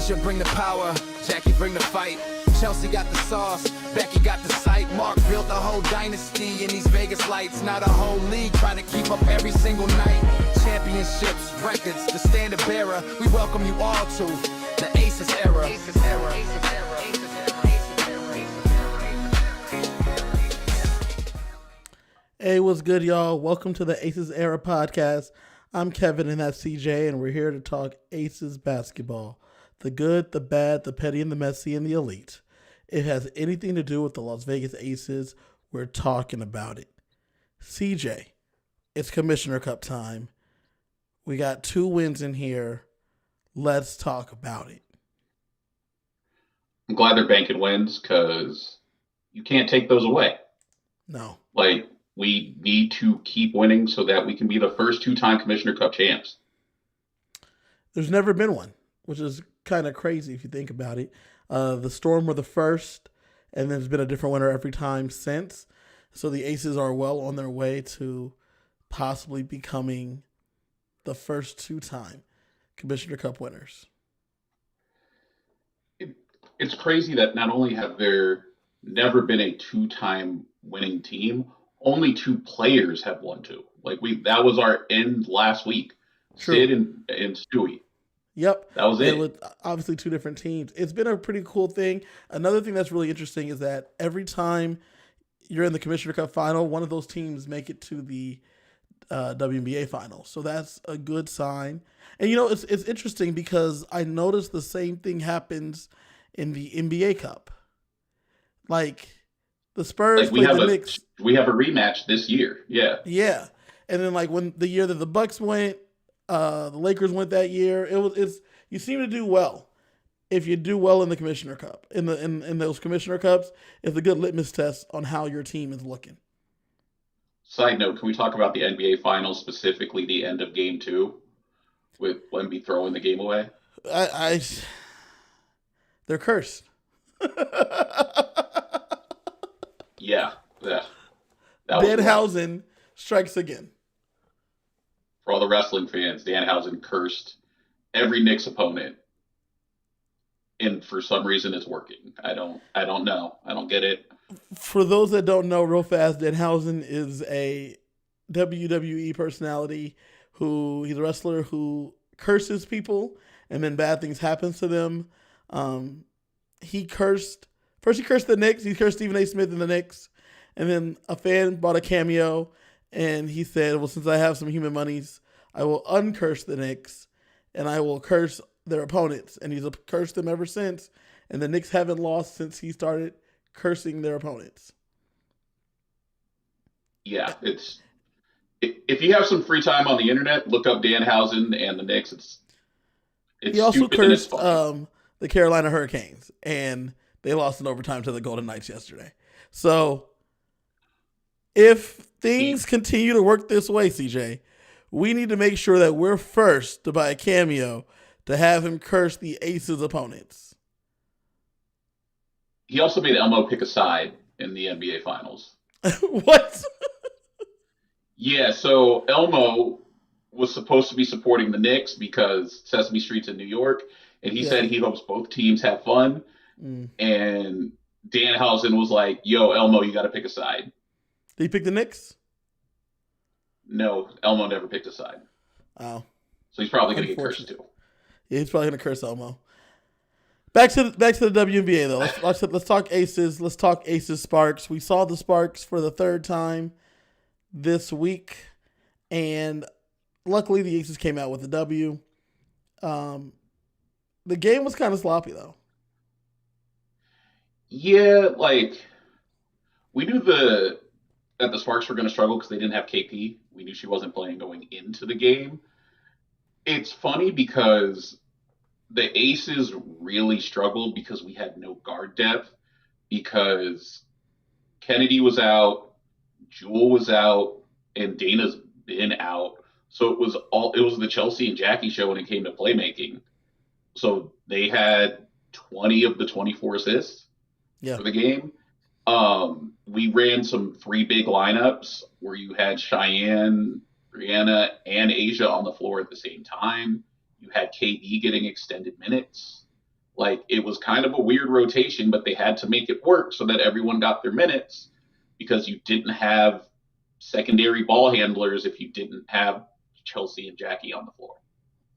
Asia bring the power, Jackie bring the fight. Chelsea got the sauce, Becky got the sight. Mark built a whole dynasty in these Vegas lights. Not a whole league trying to keep up every single night. Championships, records, the standard bearer. We welcome you all to the Aces era. Hey, what's good, y'all? Welcome to the Aces Era podcast. I'm Kevin and that's CJ, and we're here to talk Aces basketball. The good, the bad, the petty, and the messy, and the elite. It has anything to do with the Las Vegas Aces, we're talking about it. CJ, it's Commissioner Cup time. We got 2 wins in here. Let's talk about it. I'm glad they're banking wins because you can't take those away. No. We need to keep winning so that we can be the first 2-time Commissioner Cup champs. There's never been one, which is kind of crazy if you think about it. The Storm were the first, and there's been a different winner every time since. So the Aces are well on their way to possibly becoming the first 2-time Commissioner Cup winners. It's crazy that not only have there never been a 2-time winning team, only 2 players have won 2. That was our end last week. True. Sid and Stewie. Yep. That was it. Was obviously 2 different teams. It's been a pretty cool thing. Another thing that's really interesting is that every time you're in the Commissioner Cup final, one of those teams make it to the WNBA final. So that's a good sign. And, it's interesting because I noticed the same thing happens in the NBA Cup. The Spurs play the Knicks. We have a rematch this year. Yeah. Yeah. And then when the year that the Bucks went, the Lakers went that year. You seem to do well. If you do well in the Commissioner Cup, in those Commissioner Cups, it's a good litmus test on how your team is looking. Side note, can we talk about the NBA Finals, specifically the end of Game 2 with Wemby throwing the game away? They're cursed. Yeah. Danhausen strikes again. For all the wrestling fans, Danhausen cursed every Knicks opponent, and for some reason it's working. I don't know. I don't get it. For those that don't know, real fast, Danhausen is a WWE personality he's a wrestler who curses people, and then bad things happen to them. He cursed the Knicks. He cursed Stephen A. Smith and the Knicks. And then a fan bought a cameo, and he said, well, since I have some human monies, I will uncurse the Knicks, and I will curse their opponents. And he's cursed them ever since. And the Knicks haven't lost since he started cursing their opponents. Yeah, if you have some free time on the internet, look up Danhausen and the Knicks. It's he also stupid cursed and it's funny. The Carolina Hurricanes, and they lost in overtime to the Golden Knights yesterday. So if things continue to work this way, CJ, we need to make sure that we're first to buy a cameo to have him curse the Aces opponents. He also made Elmo pick a side in the NBA Finals. What? Yeah, so Elmo was supposed to be supporting the Knicks because Sesame Street's in New York, and he said he hopes both teams have fun. And Danhausen was like, yo, Elmo, you got to pick a side. Did he pick the Knicks? No, Elmo never picked a side. Oh. So he's probably going to get cursed too. Yeah, he's probably going to curse Elmo. Back to the WNBA, though. Let's talk Aces. Let's talk Aces Sparks. We saw the Sparks for the 3rd time this week, and luckily the Aces came out with a W. The game was kind of sloppy, though. Yeah, we knew that the Sparks were going to struggle because they didn't have KP. We knew she wasn't playing going into the game. It's funny because the Aces really struggled because we had no guard depth, because Kennedy was out, Jewell was out, and Dana's been out. So it was the Chelsea and Jackie show when it came to playmaking. So they had 20 of the 24 assists for the game. We ran some 3 big lineups where you had Cheyenne, Brianna, and Asia on the floor at the same time. You had KD getting extended minutes. Like, it was kind of a weird rotation, but they had to make it work so that everyone got their minutes because you didn't have secondary ball handlers if you didn't have Chelsea and Jackie on the floor.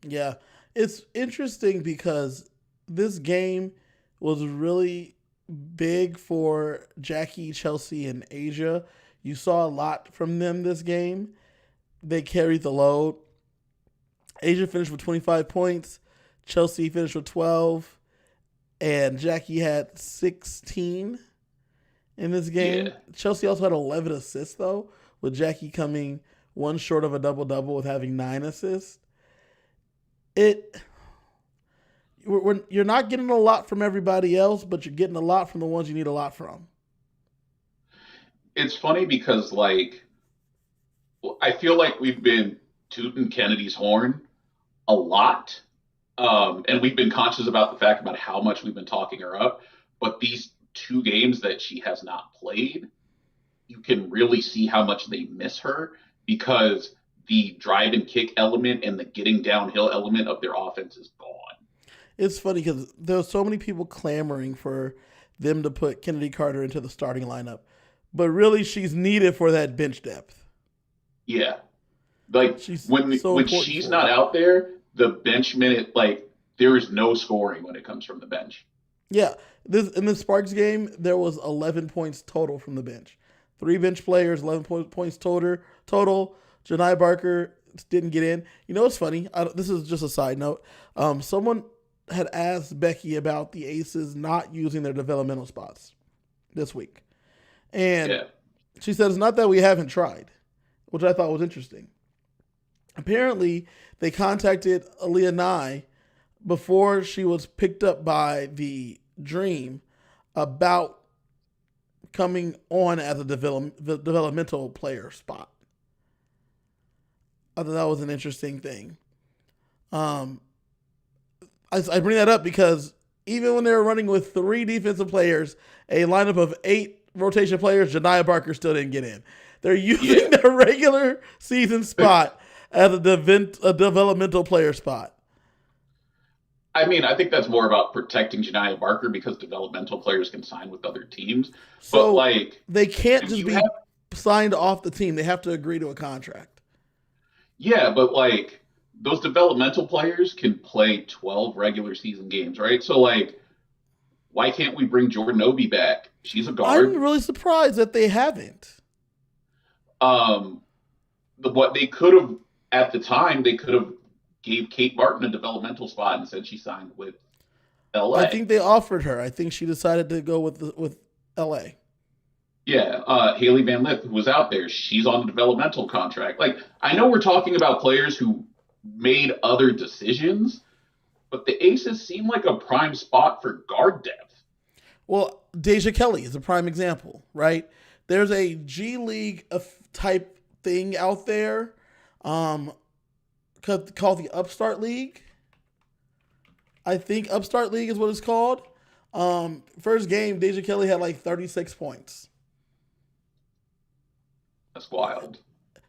Yeah. It's interesting because this game was really big for Jackie, Chelsea, and Asia. You saw a lot from them this game. They carried the load. Asia finished with 25 points. Chelsea finished with 12. And Jackie had 16 in this game. Yeah. Chelsea also had 11 assists, though, with Jackie coming one short of a double-double with having 9 assists. You're not getting a lot from everybody else, but you're getting a lot from the ones you need a lot from. It's funny because, like, I feel like we've been tooting Kennedy's horn a lot. And we've been conscious about the fact about how much we've been talking her up. But these 2 games that she has not played, you can really see how much they miss her because the drive and kick element and the getting downhill element of their offense is gone. It's funny because there were so many people clamoring for them to put Kennedy Carter into the starting lineup. But really, she's needed for that bench depth. Yeah. Like, when she's not out there, the bench minute, like, there is no scoring when it comes from the bench. Yeah. In the Sparks game, there was 11 points total from the bench. 3 bench players, 11 points total. Janai Barker didn't get in. You know what's funny? This is just a side note. Someone had asked Becky about the Aces not using their developmental spots this week. And she said it's not that we haven't tried, which I thought was interesting. Apparently, they contacted Aaliyah Nye before she was picked up by the Dream about coming on as a developmental player spot. I thought that was an interesting thing. I bring that up because even when they were running with 3 defensive players, a lineup of 8 rotation players, Janiyah Barker still didn't get in. They're using their regular season spot as a developmental player spot. I mean, I think that's more about protecting Janiyah Barker because developmental players can sign with other teams. So but, like, they can't just be signed off the team. They have to agree to a contract. Yeah, but, like, those developmental players can play 12 regular season games, right? So, like, why can't we bring Jordan Obi back? She's a guard. I'm really surprised that they haven't. What they could have, at the time, they could have gave Kate Martin a developmental spot and said she signed with LA. I think they offered her. I think she decided to go with LA. Yeah, Haley Van Lith, who was out there, she's on a developmental contract. Like, I know we're talking about players who made other decisions, but the Aces seem like a prime spot for guard depth. Well, Deja Kelly is a prime example, right? There's a G League type thing out there called the Upstart League. I think Upstart League is what it's called. First game, Deja Kelly had like 36 points. That's wild.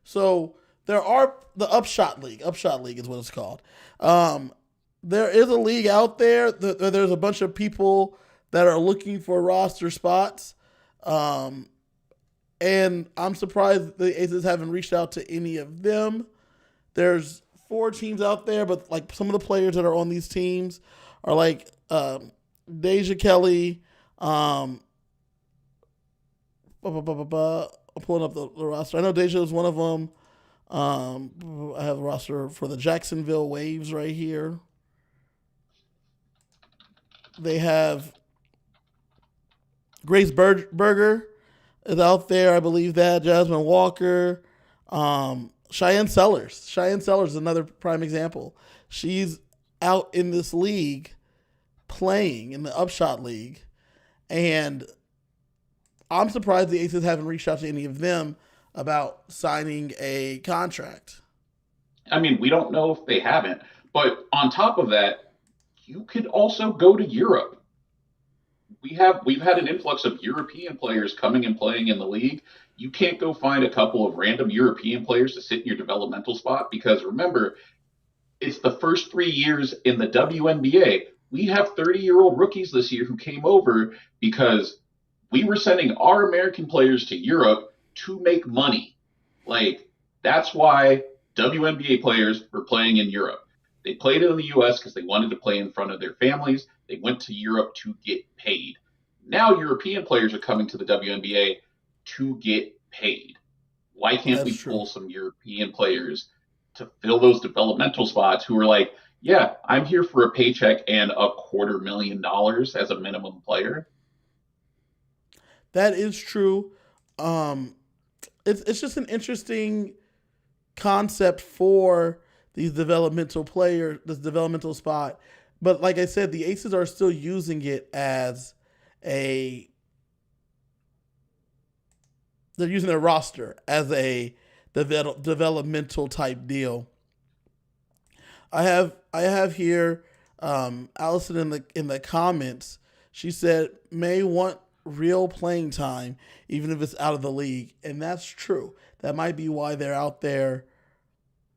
So there are the Upshot League. Upshot League is what it's called. There is a league out there. There's a bunch of people that are looking for roster spots. And I'm surprised the Aces haven't reached out to any of them. There's 4 teams out there, but like some of the players that are on these teams are like Deja Kelly. I'm pulling up the roster. I know Deja is one of them. I have a roster for the Jacksonville Waves right here. They have Grace Berger is out there, I believe that. Jasmine Walker. Cheyenne Sellers. Cheyenne Sellers is another prime example. She's out in this league playing in the Upshot League. And I'm surprised the Aces haven't reached out to any of them about signing a contract. I mean, we don't know if they haven't. But on top of that, you could also go to Europe. We've had an influx of European players coming and playing in the league. You can't go find a couple of random European players to sit in your developmental spot because remember, it's the first 3 years in the WNBA. we have 30-year-old rookies this year who came over because we were sending our American players to Europe to make money. Like, that's why WNBA players were playing in Europe. They played in the U.S. because they wanted to play in front of their families. They went to Europe to get paid. Now European players are coming to the WNBA to get paid. Why can't we pull some European players to fill those developmental spots who are like, yeah, I'm here for a paycheck and $250,000 as a minimum player? That is true. It's just an interesting concept for these developmental players, this developmental spot. But like I said, the Aces are still using it as they're using their roster as a developmental type deal. I have here Allison in the comments. She said may want real playing time, even if it's out of the league, and that's true. That might be why they're out there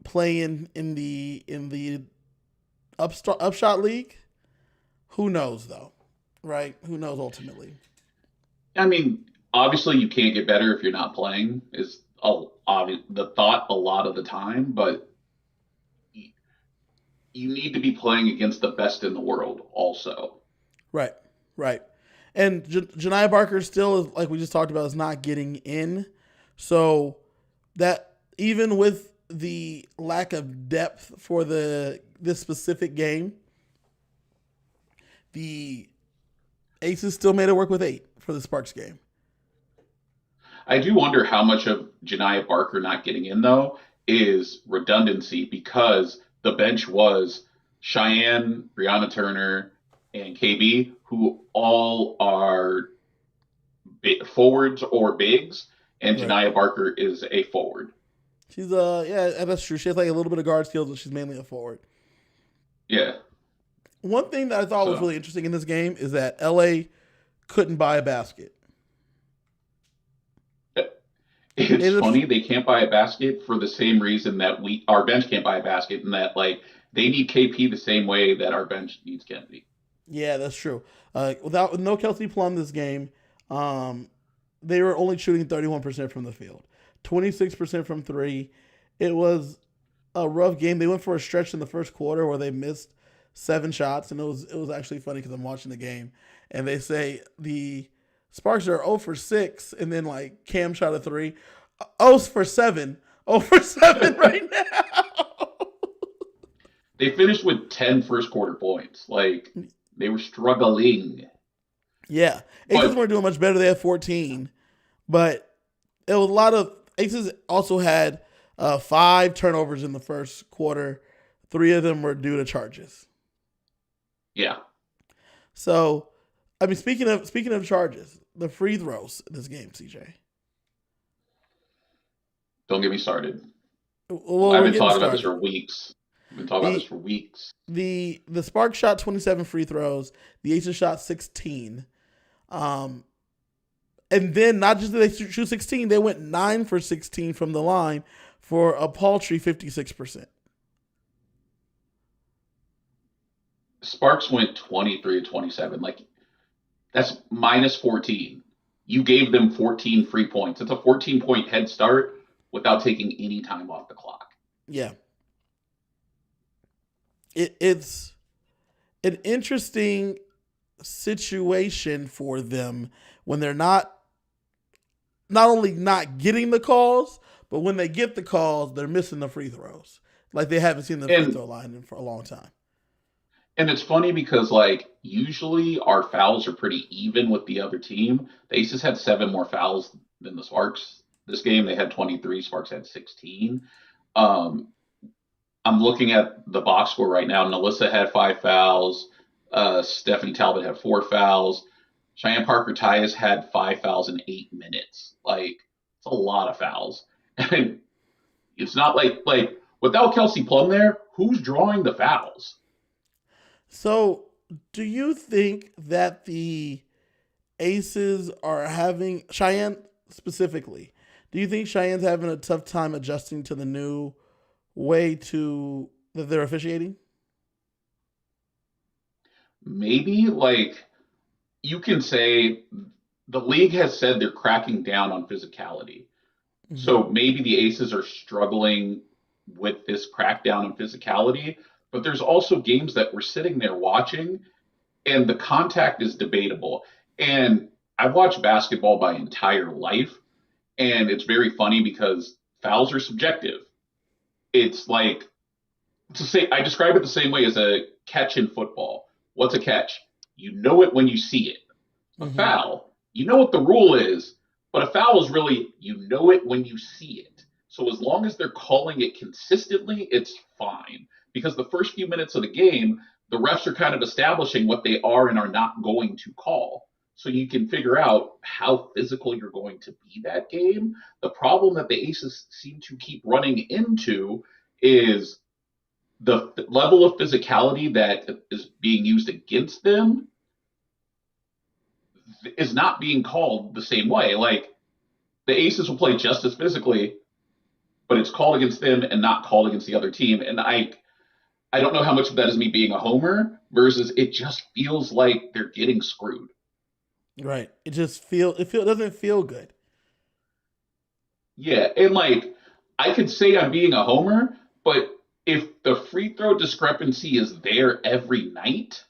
playing in the upshot league. Who knows though, right? Who knows ultimately? I mean, obviously you can't get better if you're not playing is the thought a lot of the time, but you need to be playing against the best in the world also. Right. And Janiah Barker still, like we just talked about, is not getting in. So that even with the lack of depth for this specific game, the Aces still made it work with 8 for the Sparks game. I do wonder how much of Janiah Barker not getting in, though, is redundancy because the bench was Cheyenne, Brianna Turner, and KB, who all are forwards or bigs, and Janiah Barker is a forward. She's yeah, that's true. She has like a little bit of guard skills, but she's mainly a forward. Yeah. One thing that I thought was really interesting in this game is that LA couldn't buy a basket. It's funny they can't buy a basket for the same reason that our bench can't buy a basket, and that like they need KP the same way that our bench needs Kennedy. Yeah, that's true. With no Kelsey Plum this game, they were only shooting 31% from the field, 26% from 3. It was a rough game. They went for a stretch in the first quarter where they missed 7 shots, and it was actually funny because I'm watching the game, and they say the Sparks are 0 for 6, and then like Cam shot a 3. 0 for 7. 0 for 7 right now. They finished with 10 first quarter points. Like, they were struggling. Yeah. Aces weren't doing much better. They had 14. But it was a lot of Aces also had 5 turnovers in the first quarter. 3 of them were due to charges. Yeah. So, I mean, speaking of charges, the free throws in this game, CJ. Don't get me started. Well, I've been talking about this for weeks. The Sparks shot 27 free throws. The Aces shot 16. And then not just did they shoot 16, they went 9 for 16 from the line for a paltry 56%. Sparks went 23 to 27. Like, that's minus 14. You gave them 14 free points. It's a 14-point head start without taking any time off the clock. Yeah. It's an interesting situation for them when they're not only not getting the calls, but when they get the calls, they're missing the free throws. Like they haven't seen the free throw line for a long time. And it's funny because, like, usually our fouls are pretty even with the other team. The Aces had 7 more fouls than the Sparks this game. They had 23. Sparks had 16. I'm looking at the box score right now. NaLyssa had 5 fouls. Stephanie Talbot had 4 fouls. Cheyenne Parker Tyus had 5 fouls in 8 minutes. Like, it's a lot of fouls. And it's not like without Kelsey Plum there, who's drawing the fouls? So, do you think that the Aces are having, Cheyenne specifically, do you think Cheyenne's having a tough time adjusting to the new way that they're officiating? maybe like you can say the league has said they're cracking down on physicality. Mm-hmm. So maybe the Aces are struggling with this crackdown on physicality, but there's also games that we're sitting there watching and the contact is debatable. And I've watched basketball my entire life, and it's very funny because fouls are subjective. It's like, to say, I describe it the same way as a catch in football. What's a catch? You know it when you see it. A foul, you know what the rule is, but a foul is really, you know it when you see it. So as long as they're calling it consistently, it's fine. Because the first few minutes of the game, the refs are kind of establishing what they are and are not going to call. So you can figure out how physical you're going to be that game. The problem that the Aces seem to keep running into is the level of physicality that is being used against them is not being called the same way. Like, the Aces will play just as physically, but it's called against them and not called against the other team. And I don't know how much of that is me being a homer versus it just feels like they're getting screwed. Right. It doesn't feel good. Yeah, and like I could say I'm being a homer, but if the free throw discrepancy is there every night,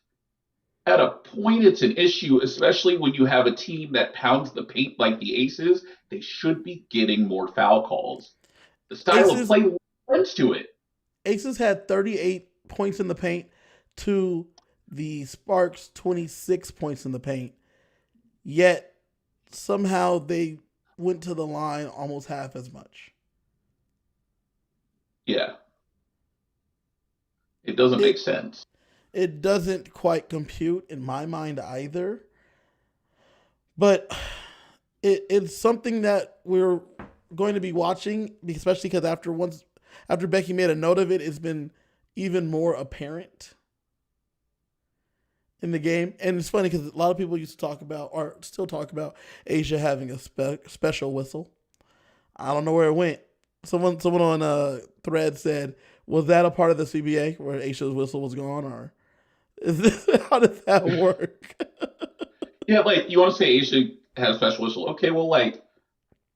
at a point it's an issue, especially when you have a team that pounds the paint like the Aces. They should be getting more foul calls. The style of play lends to it. Aces had 38 points in the paint to the Sparks 26 points in the paint. Yet somehow they went to the line almost half as much. Yeah. It doesn't make sense. It doesn't quite compute in my mind either. But it's something that we're going to be watching, especially because after Becky made a note of it, it's been even more apparent in the game. And it's funny because a lot of people used to talk about, or still talk about, Asia having a special whistle. I don't know where it went. Someone on a thread said, was that a part of the CBA where Asia's whistle was gone, or how does that work? Yeah, like, you want to say Asia has a special whistle. Okay, well, like,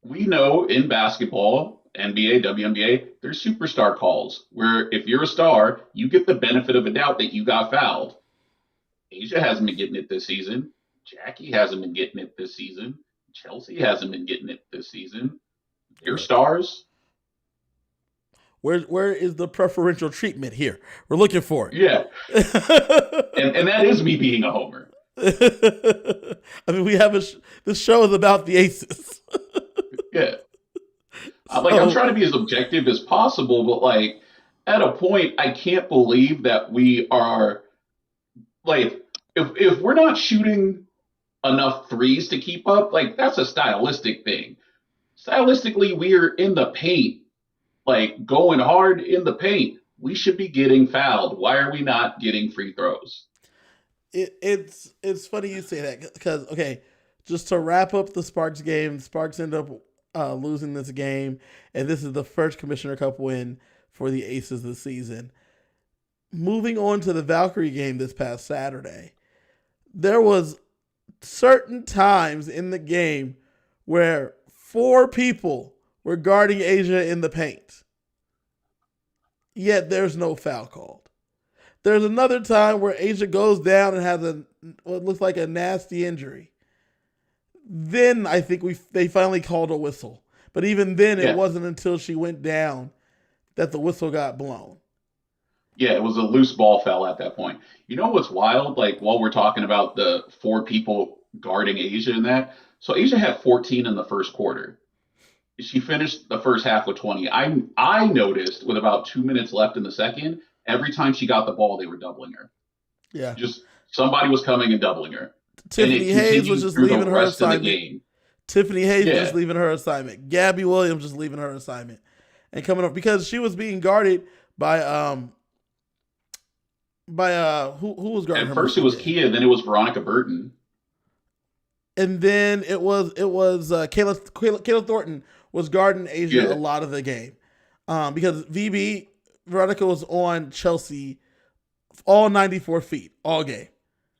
we know in basketball, NBA, WNBA, there's superstar calls where if you're a star, you get the benefit of a doubt that you got fouled. Asia hasn't been getting it this season. Jackie hasn't been getting it this season. Chelsea hasn't been getting it this season. They're stars. Where is the preferential treatment here? We're looking for it. Yeah. and that is me being a homer. I mean, we have this show is about the Aces. Yeah. I'm trying to be as objective as possible, but like at a point, I can't believe that we are like, if we're not shooting enough threes to keep up, like that's a stylistic thing. Stylistically, we're in the paint, like going hard in the paint. We should be getting fouled. Why are we not getting free throws? It's funny you say that because, okay, just to wrap up the Sparks game, Sparks end up losing this game, and this is the first Commissioner Cup win for the Aces this season. Moving on to the Valkyrie game this past Saturday, there was certain times in the game where 4 people were guarding Asia in the paint, yet there's no foul called. There's another time where Asia goes down and has what looks like a nasty injury. Then I think they finally called a whistle. But even then, it wasn't until she went down that the whistle got blown. Yeah, it was a loose ball foul at that point. You know what's wild? Like, while we're talking about the 4 people guarding Asia in that, so Asia had 14 in the first quarter. She finished the first half with 20. I noticed with about 2 minutes left in the second, every time she got the ball, they were doubling her. Yeah. Just somebody was coming and doubling her. Tiffany Hayes was just leaving her assignment. Tiffany Hayes was just leaving her assignment. Gabby Williams just leaving her assignment. And coming up because she was being guarded by who was guarding her? At first it was Kia, then it was Veronica Burton. And then it was Kayla Thornton was guarding Asia a lot of the game. Because Veronica was on Chelsea all 94 feet all game.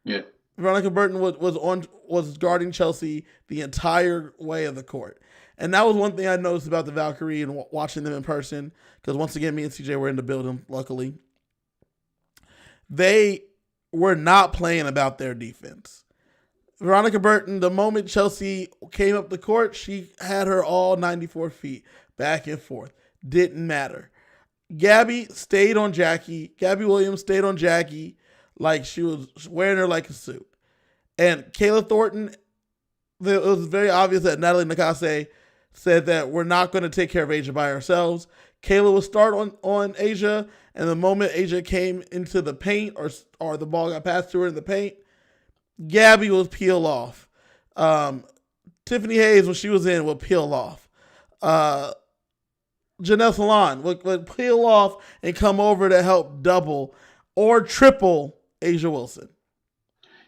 Yeah. Veronica Burton was guarding Chelsea the entire way of the court. And that was one thing I noticed about the Valkyrie and watching them in person, because once again, me and CJ were in the building, luckily. They were not playing about their defense. Veronica Burton, the moment Chelsea came up the court, she had her all 94 feet, back and forth. Didn't matter. Gabby stayed on Jackie. Gabby Williams stayed on Jackie like she was wearing her like a suit. And Kayla Thornton, it was very obvious that NaLyssa said that we're not going to take care of Asia by ourselves. Kayla would start on Asia, and the moment Asia came into the paint or the ball got passed to her in the paint, Gabby would peel off. Tiffany Hayes, when she was in, would peel off. Janelle Salon would peel off and come over to help double or triple Asia Wilson.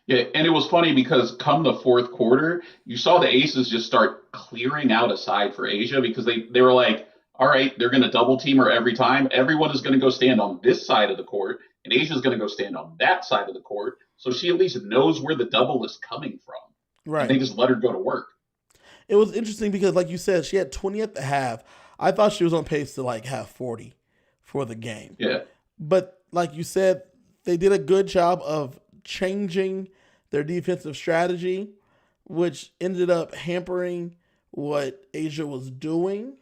Yeah, and it was funny because come the fourth quarter, you saw the Aces just start clearing out a side for Asia, because they were like, all right, they're going to double team her every time. Everyone is going to go stand on this side of the court, and Asia's going to go stand on that side of the court, so she at least knows where the double is coming from. Right. And they just let her go to work. It was interesting because, like you said, she had 20 at the half. I thought she was on pace to like have 40 for the game. Yeah. But like you said, they did a good job of changing their defensive strategy, which ended up hampering what Asia was doing.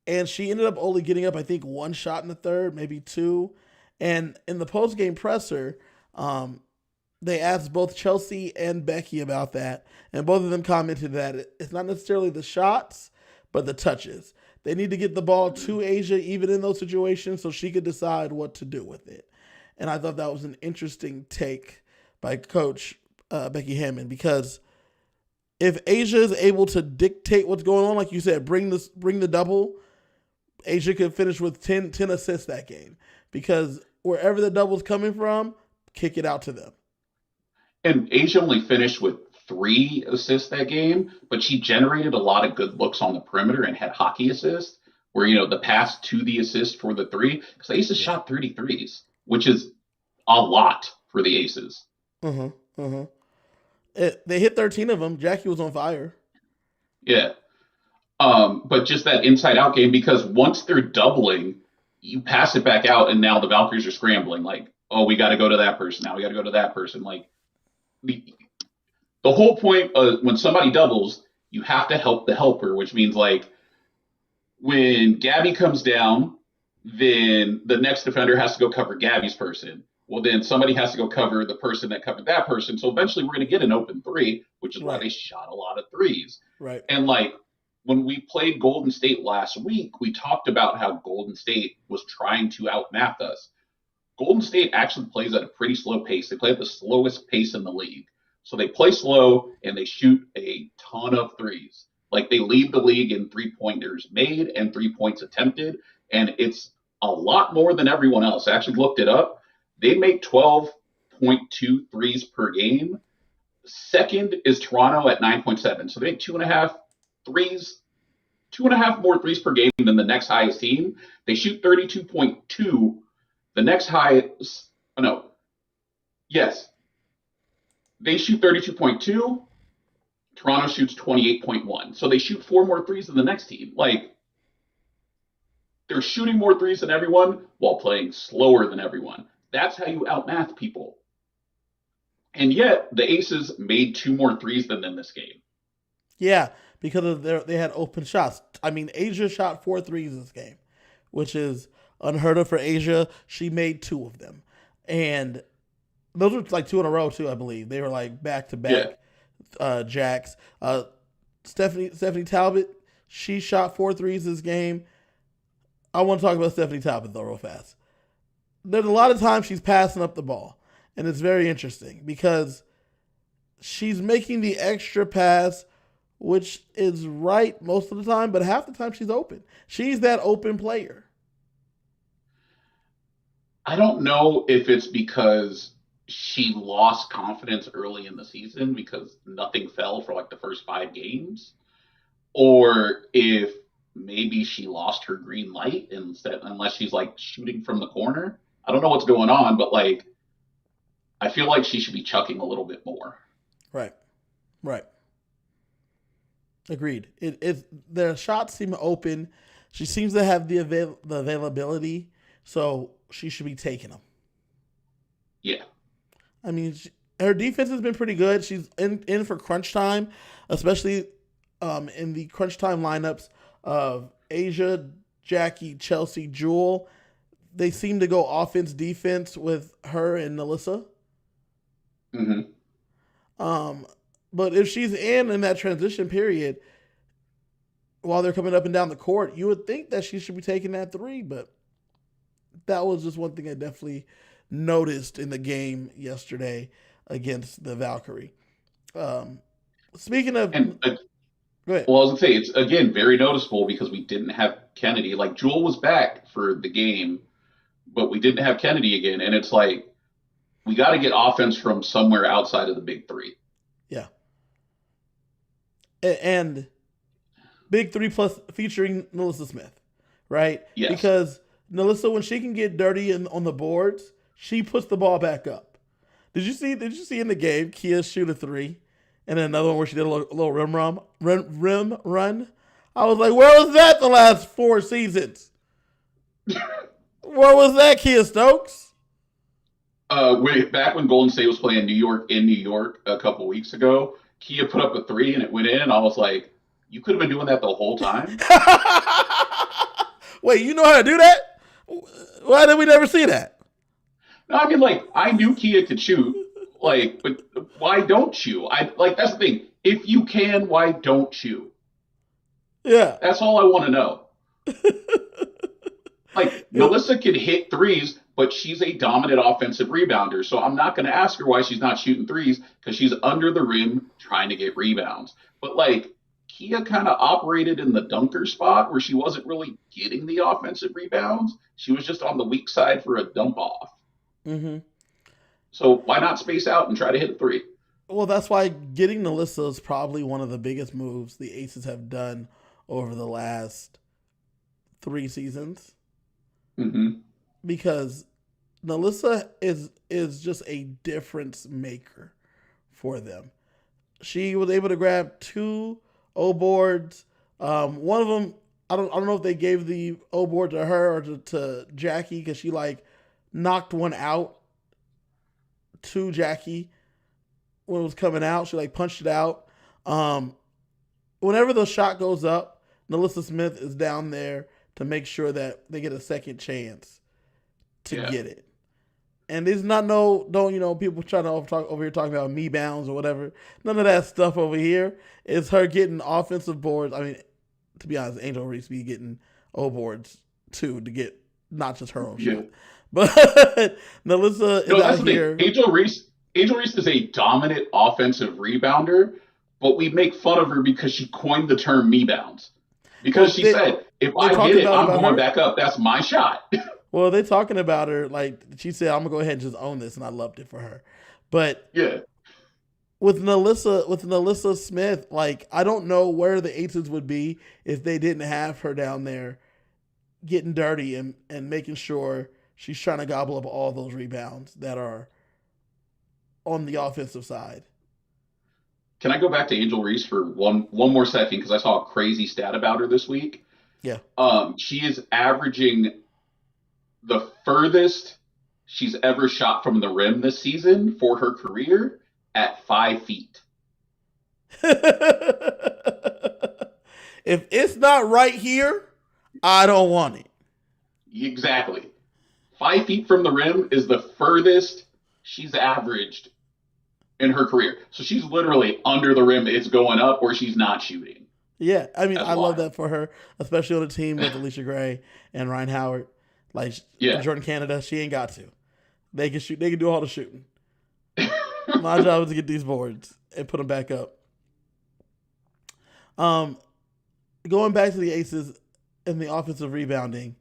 And she ended up only getting up, I think, one shot in the third, maybe two. And in the post-game presser, they asked both Chelsea and Becky about that. And both of them commented that it's not necessarily the shots, but the touches. They need to get the ball to Asia, even in those situations, so she could decide what to do with it. And I thought that was an interesting take by Coach Becky Hammond, because if Asia is able to dictate what's going on, like you said, bring the double, Asia could finish with 10 assists that game, because wherever the double's coming from, kick it out to them. And Asia only finished with 3 assists that game, but she generated a lot of good looks on the perimeter and had hockey assists, where, the pass to the assist for the 3, because the Aces shot 33s, which is a lot for the Aces. They hit 13 of them. Jackie was on fire. Yeah. But just that inside out game, because once they're doubling, you pass it back out, and now the Valkyries are scrambling. Like, oh, we got to go to that person. Now we got to go to that person. Like, the whole point of when somebody doubles, you have to help the helper, which means, like, when Gabby comes down, then the next defender has to go cover Gabby's person. Well, then somebody has to go cover the person that covered that person. So eventually we're going to get an open 3, which is why they shot a lot of 3s. Right. And, like, when we played Golden State last week, we talked about how Golden State was trying to outmath us. Golden State actually plays at a pretty slow pace. They play at the slowest pace in the league. So they play slow, and they shoot a ton of 3s. Like, they lead the league in 3-pointers made and 3 points attempted, and it's a lot more than everyone else. I actually looked it up. They make 12.2 threes per game. Second is Toronto at 9.7. So they make 2.5 threes, 2.5 more threes per game than the next highest team. They shoot 32.2. The next highest, they shoot 32.2. Toronto shoots 28.1. So they shoot 4 more threes than the next team. Like, they're shooting more threes than everyone while playing slower than everyone. That's how you outmath people. And yet, the Aces made 2 more threes than them this game. Yeah, because they had open shots. I mean, Asia shot 4 threes this game, which is unheard of for Asia. She made 2 of them. And those were like 2 in a row, too, I believe. They were like back-to-back jacks. Stephanie Talbot, she shot 4 threes this game. I want to talk about Stephanie Talbot, though, real fast. There's a lot of times she's passing up the ball, and it's very interesting because she's making the extra pass, which is right most of the time, but half the time she's open. She's that open player. I don't know if it's because she lost confidence early in the season because nothing fell for like the first 5 games, or if maybe she lost her green light unless she's like shooting from the corner. I don't know what's going on, but like I feel like she should be chucking a little bit more. Right. Right. Agreed. Their shots seem open. She seems to have the availability, so she should be taking them. Yeah. I mean, her defense has been pretty good. She's in for crunch time, especially in the crunch time lineups of Asia, Jackie, Chelsea, Jewell. They seem to go offense defense with her and NaLyssa. Mm-hmm. But if she's in that transition period while they're coming up and down the court, you would think that she should be taking that three. But that was just one thing I definitely noticed in the game yesterday against the Valkyrie. Speaking of, And go ahead. well, I was gonna say it's again very noticeable because we didn't have Kennedy. Like Jewell was back for the game, but we didn't have Kennedy again, and it's like we got to get offense from somewhere outside of the big three. Yeah. And big three plus featuring NaLyssa Smith, right? Yes. Because NaLyssa, when she can get dirty on the boards, she puts the ball back up. Did you see in the game Kia shoot a three, and then another one where she did a little rim run? I was like, where was that the last 4 seasons? Where was that, Kia Stokes? Back when Golden State was playing New York a couple weeks ago, Kia put up a three and it went in, and I was like, you could have been doing that the whole time. Wait, you know how to do that? Why did we never see that? No, I mean, like, I knew Kia could shoot, like, but why don't you? That's the thing. If you can, why don't you? Yeah. That's all I want to know. Like, NaLyssa can hit threes, but she's a dominant offensive rebounder. So I'm not going to ask her why she's not shooting threes because she's under the rim trying to get rebounds. But, like, Kia kind of operated in the dunker spot where she wasn't really getting the offensive rebounds. She was just on the weak side for a dump off. Mm-hmm. So why not space out and try to hit a three? Well, that's why getting NaLyssa is probably one of the biggest moves the Aces have done over the last 3 seasons. Mm-hmm. Because NaLyssa is just a difference maker for them. She was able to grab 2 O boards. One of them, I don't know if they gave the O board to her or to Jackie because she like knocked one out to Jackie when it was coming out. She like punched it out. Whenever the shot goes up, NaLyssa Smith is down there to make sure that they get a second chance to get it. And there's not people trying to over here talking about me bounds or whatever. None of that stuff over here. It's her getting offensive boards. I mean, to be honest, Angel Reese be getting O boards too to get not just her own shot. But NaLyssa is out here. Angel Reese is a dominant offensive rebounder, but we make fun of her because she coined the term me bounds. Because she said, if I get it, I'm going back up. That's my shot. Well, they're talking about her like she said, I'm gonna go ahead and just own this, and I loved it for her. But yeah, with NaLyssa Smith, like I don't know where the Aces would be if they didn't have her down there getting dirty and making sure she's trying to gobble up all those rebounds that are on the offensive side. Can I go back to Angel Reese for one more second because I saw a crazy stat about her this week. Yeah. She is averaging the furthest she's ever shot from the rim this season for her career at 5 feet. If it's not right here, I don't want it. Exactly. 5 feet from the rim is the furthest she's averaged in her career. So she's literally under the rim. It's going up or she's not shooting. Yeah. I mean, I love wild. that for her, especially on a team with Alicia Gray and Ryan Howard. Like Jordan Canada, she ain't got to. They can shoot. They can do all the shooting. My job is to get these boards and put them back up. Going back to the Aces and the offensive rebounding,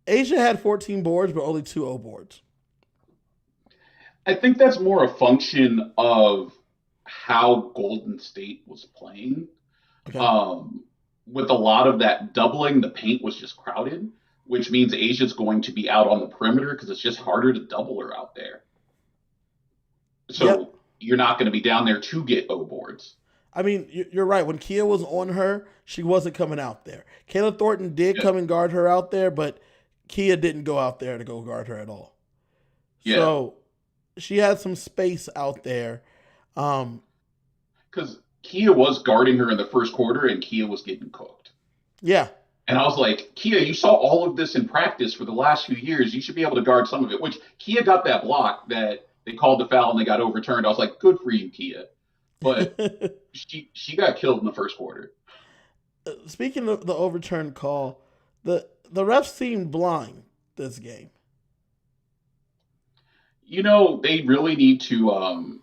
Asia had 14 boards, but only 2 O boards. I think that's more a function of how Golden State was playing. Okay. With a lot of that doubling, the paint was just crowded, which means Asia's going to be out on the perimeter because it's just harder to double her out there. So Yep. you're not going to be down there to get O boards. I mean, you're right. When Kia was on her, she wasn't coming out there. Kayla Thornton did Yeah. come and guard her out there, but Kia didn't go out there to go guard her at all. Yeah. So she had some space out there. Because Kia was guarding her in the first quarter and Kia was getting cooked. Yeah. And I was like, Kia, you saw all of this in practice for the last few years. You should be able to guard some of it, which Kia got that block that they called the foul and they got overturned. I was like, good for you, Kia. But she got killed in the first quarter. Speaking of the overturned call, the refs seemed blind this game. They really need to.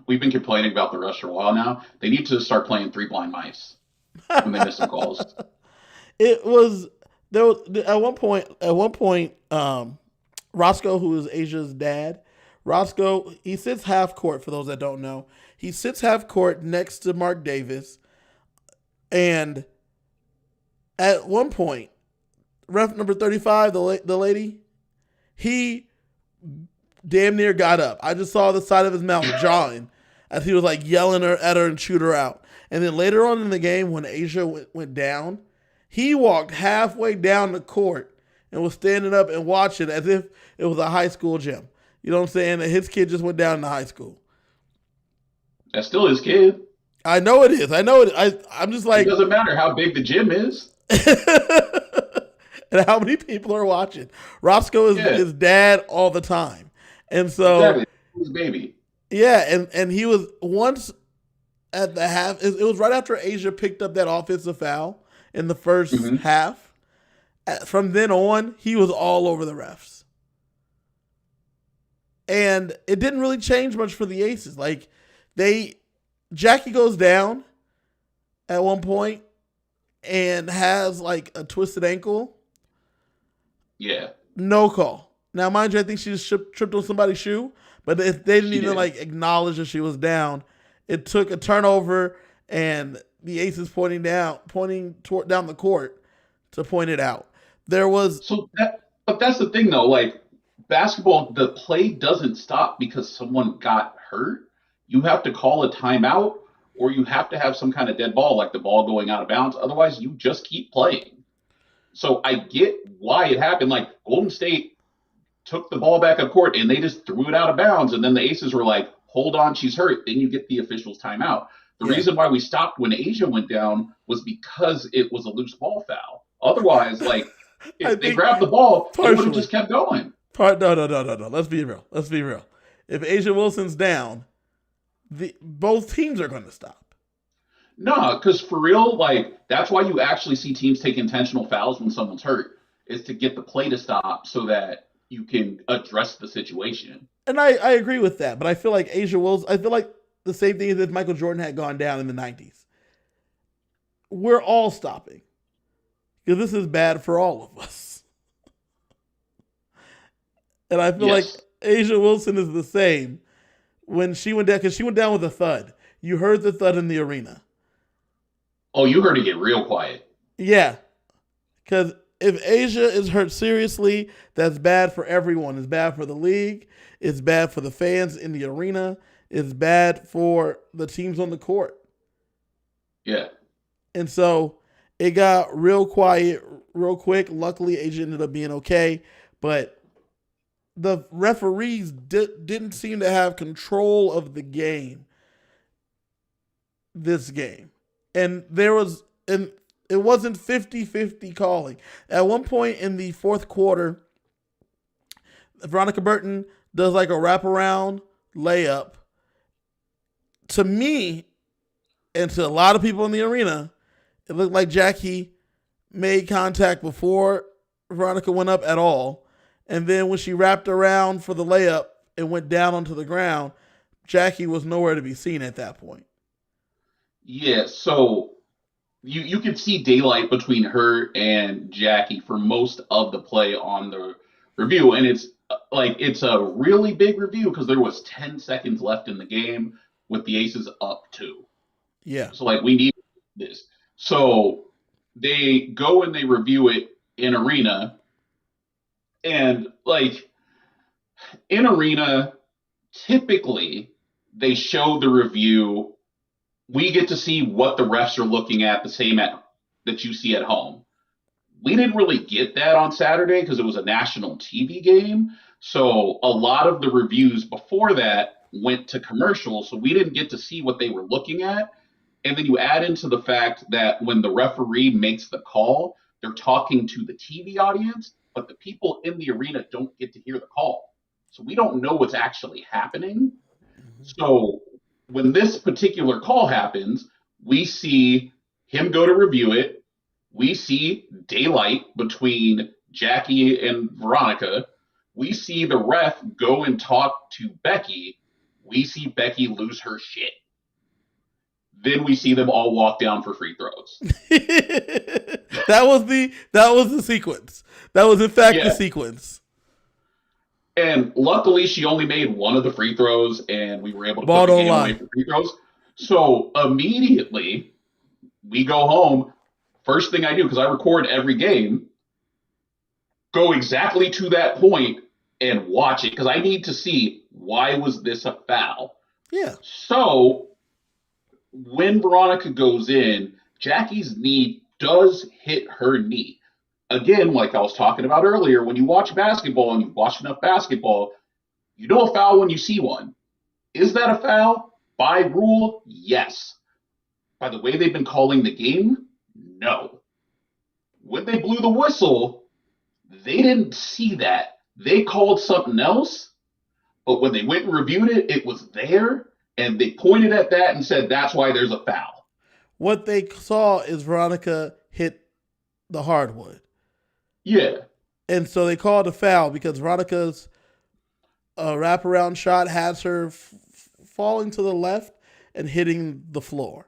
We've been complaining about the refs for a while now. They need to start playing three blind mice when they miss some calls. It was there was at one point, Roscoe, who is Asia's dad, Roscoe, he sits half court. For those that don't know, he sits half court next to Mark Davis, and at one point, ref number 35, the lady, he damn near got up. I just saw the side of his mouth jawing as he was like yelling at her and shoot her out. And then later on in the game, when Asia went down, he walked halfway down the court and was standing up and watching as if it was a high school gym. You know what I'm saying? That his kid just went down to high school. That's still his kid. I know it is. I'm just like, it doesn't matter how big the gym is. And how many people are watching. Roscoe is his dad all the time. And so exactly. His baby. Yeah, and he was once at the half, it was right after Asia picked up that offensive foul in the first half. From then on, he was all over the refs. And it didn't really change much for the Aces. Like, Jackie goes down at one point and has like a twisted ankle. Yeah. No call. Now, mind you, I think she just tripped on somebody's shoe, but if they didn't even like acknowledge that she was down, it took a turnover and the Aces pointing down the court to point it out. But that's the thing though, like basketball, the play doesn't stop because someone got hurt. You have to call a timeout or you have to have some kind of dead ball, like the ball going out of bounds. Otherwise, you just keep playing. So I get why it happened. Like Golden State took the ball back up court and they just threw it out of bounds. And then the Aces were like, hold on, she's hurt. Then you get the officials timeout. The reason why we stopped when Asia went down was because it was a loose ball foul. Otherwise, like if they grabbed the ball, they would have just kept going. No. Let's be real. If Asia Wilson's down, both teams are going to stop. No, because for real, like that's why you actually see teams take intentional fouls when someone's hurt, is to get the play to stop so that you can address the situation. And I agree with that, but I feel like Asia Wilson, I feel like the same thing as if Michael Jordan had gone down in the 90s. We're all stopping. Because this is bad for all of us. And I feel like Asia Wilson is the same. When she went down, because she went down with a thud. You heard the thud in the arena. Oh, you heard it get real quiet. Yeah. Because if Asia is hurt seriously, that's bad for everyone. It's bad for the league. It's bad for the fans in the arena. It's bad for the teams on the court. Yeah. And so it got real quiet real quick. Luckily, Asia ended up being okay. But the referees didn't seem to have control of the game this game. And it wasn't 50-50 calling. At one point in the fourth quarter, Veronica Burton does like a wraparound layup. To me, and to a lot of people in the arena, it looked like Jackie made contact before Veronica went up at all. And then when she wrapped around for the layup and went down onto the ground, Jackie was nowhere to be seen at that point. Yeah, so you could see daylight between her and Jackie for most of the play on the review. And it's a really big review because there was 10 seconds left in the game with the Aces up 2. Yeah. So like we need this. So they go and they review it in arena. And like in arena, typically they show the review. We get to see what the refs are looking at the same that you see at home. We didn't really get that on Saturday because it was a national TV game. So a lot of the reviews before that went to commercials. So we didn't get to see what they were looking at. And then you add into the fact that when the referee makes the call, they're talking to the TV audience, but the people in the arena don't get to hear the call. So we don't know what's actually happening. So when this particular call happens, we see him go to review it. We see daylight between Jackie and Veronica. We see the ref go and talk to Becky. We see Becky lose her shit. Then we see them all walk down for free throws. That was the sequence. That was in fact the sequence. And luckily, she only made one of the free throws, and we were able to Ball put the don't game lie. away for free throws. So immediately, we go home. First thing I do, because I record every game, go exactly to that point and watch it, because I need to see, why was this a foul? Yeah. So when Veronica goes in, Jackie's knee does hit her knee. Again, like I was talking about earlier, when you watch basketball and you watch enough basketball, you know a foul when you see one. Is that a foul? By rule, yes. By the way they've been calling the game, no. When they blew the whistle, they didn't see that. They called something else, but when they went and reviewed it, it was there, and they pointed at that and said, that's why there's a foul. What they saw is Veronica hit the hardwood. Yeah. And so they called a foul because Veronica's wraparound shot has her falling to the left and hitting the floor.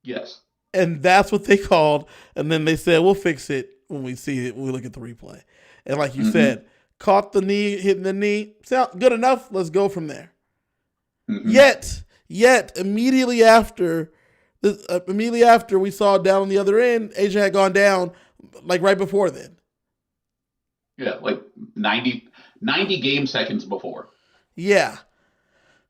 Yes. And that's what they called. And then they said, we'll fix it when we see it, when we look at the replay. And like you said, caught the knee, hitting the knee. Sound good enough? Let's go from there. Yet, immediately after we saw down on the other end, Asia had gone down like right before then. Yeah, like 90 game seconds before. Yeah.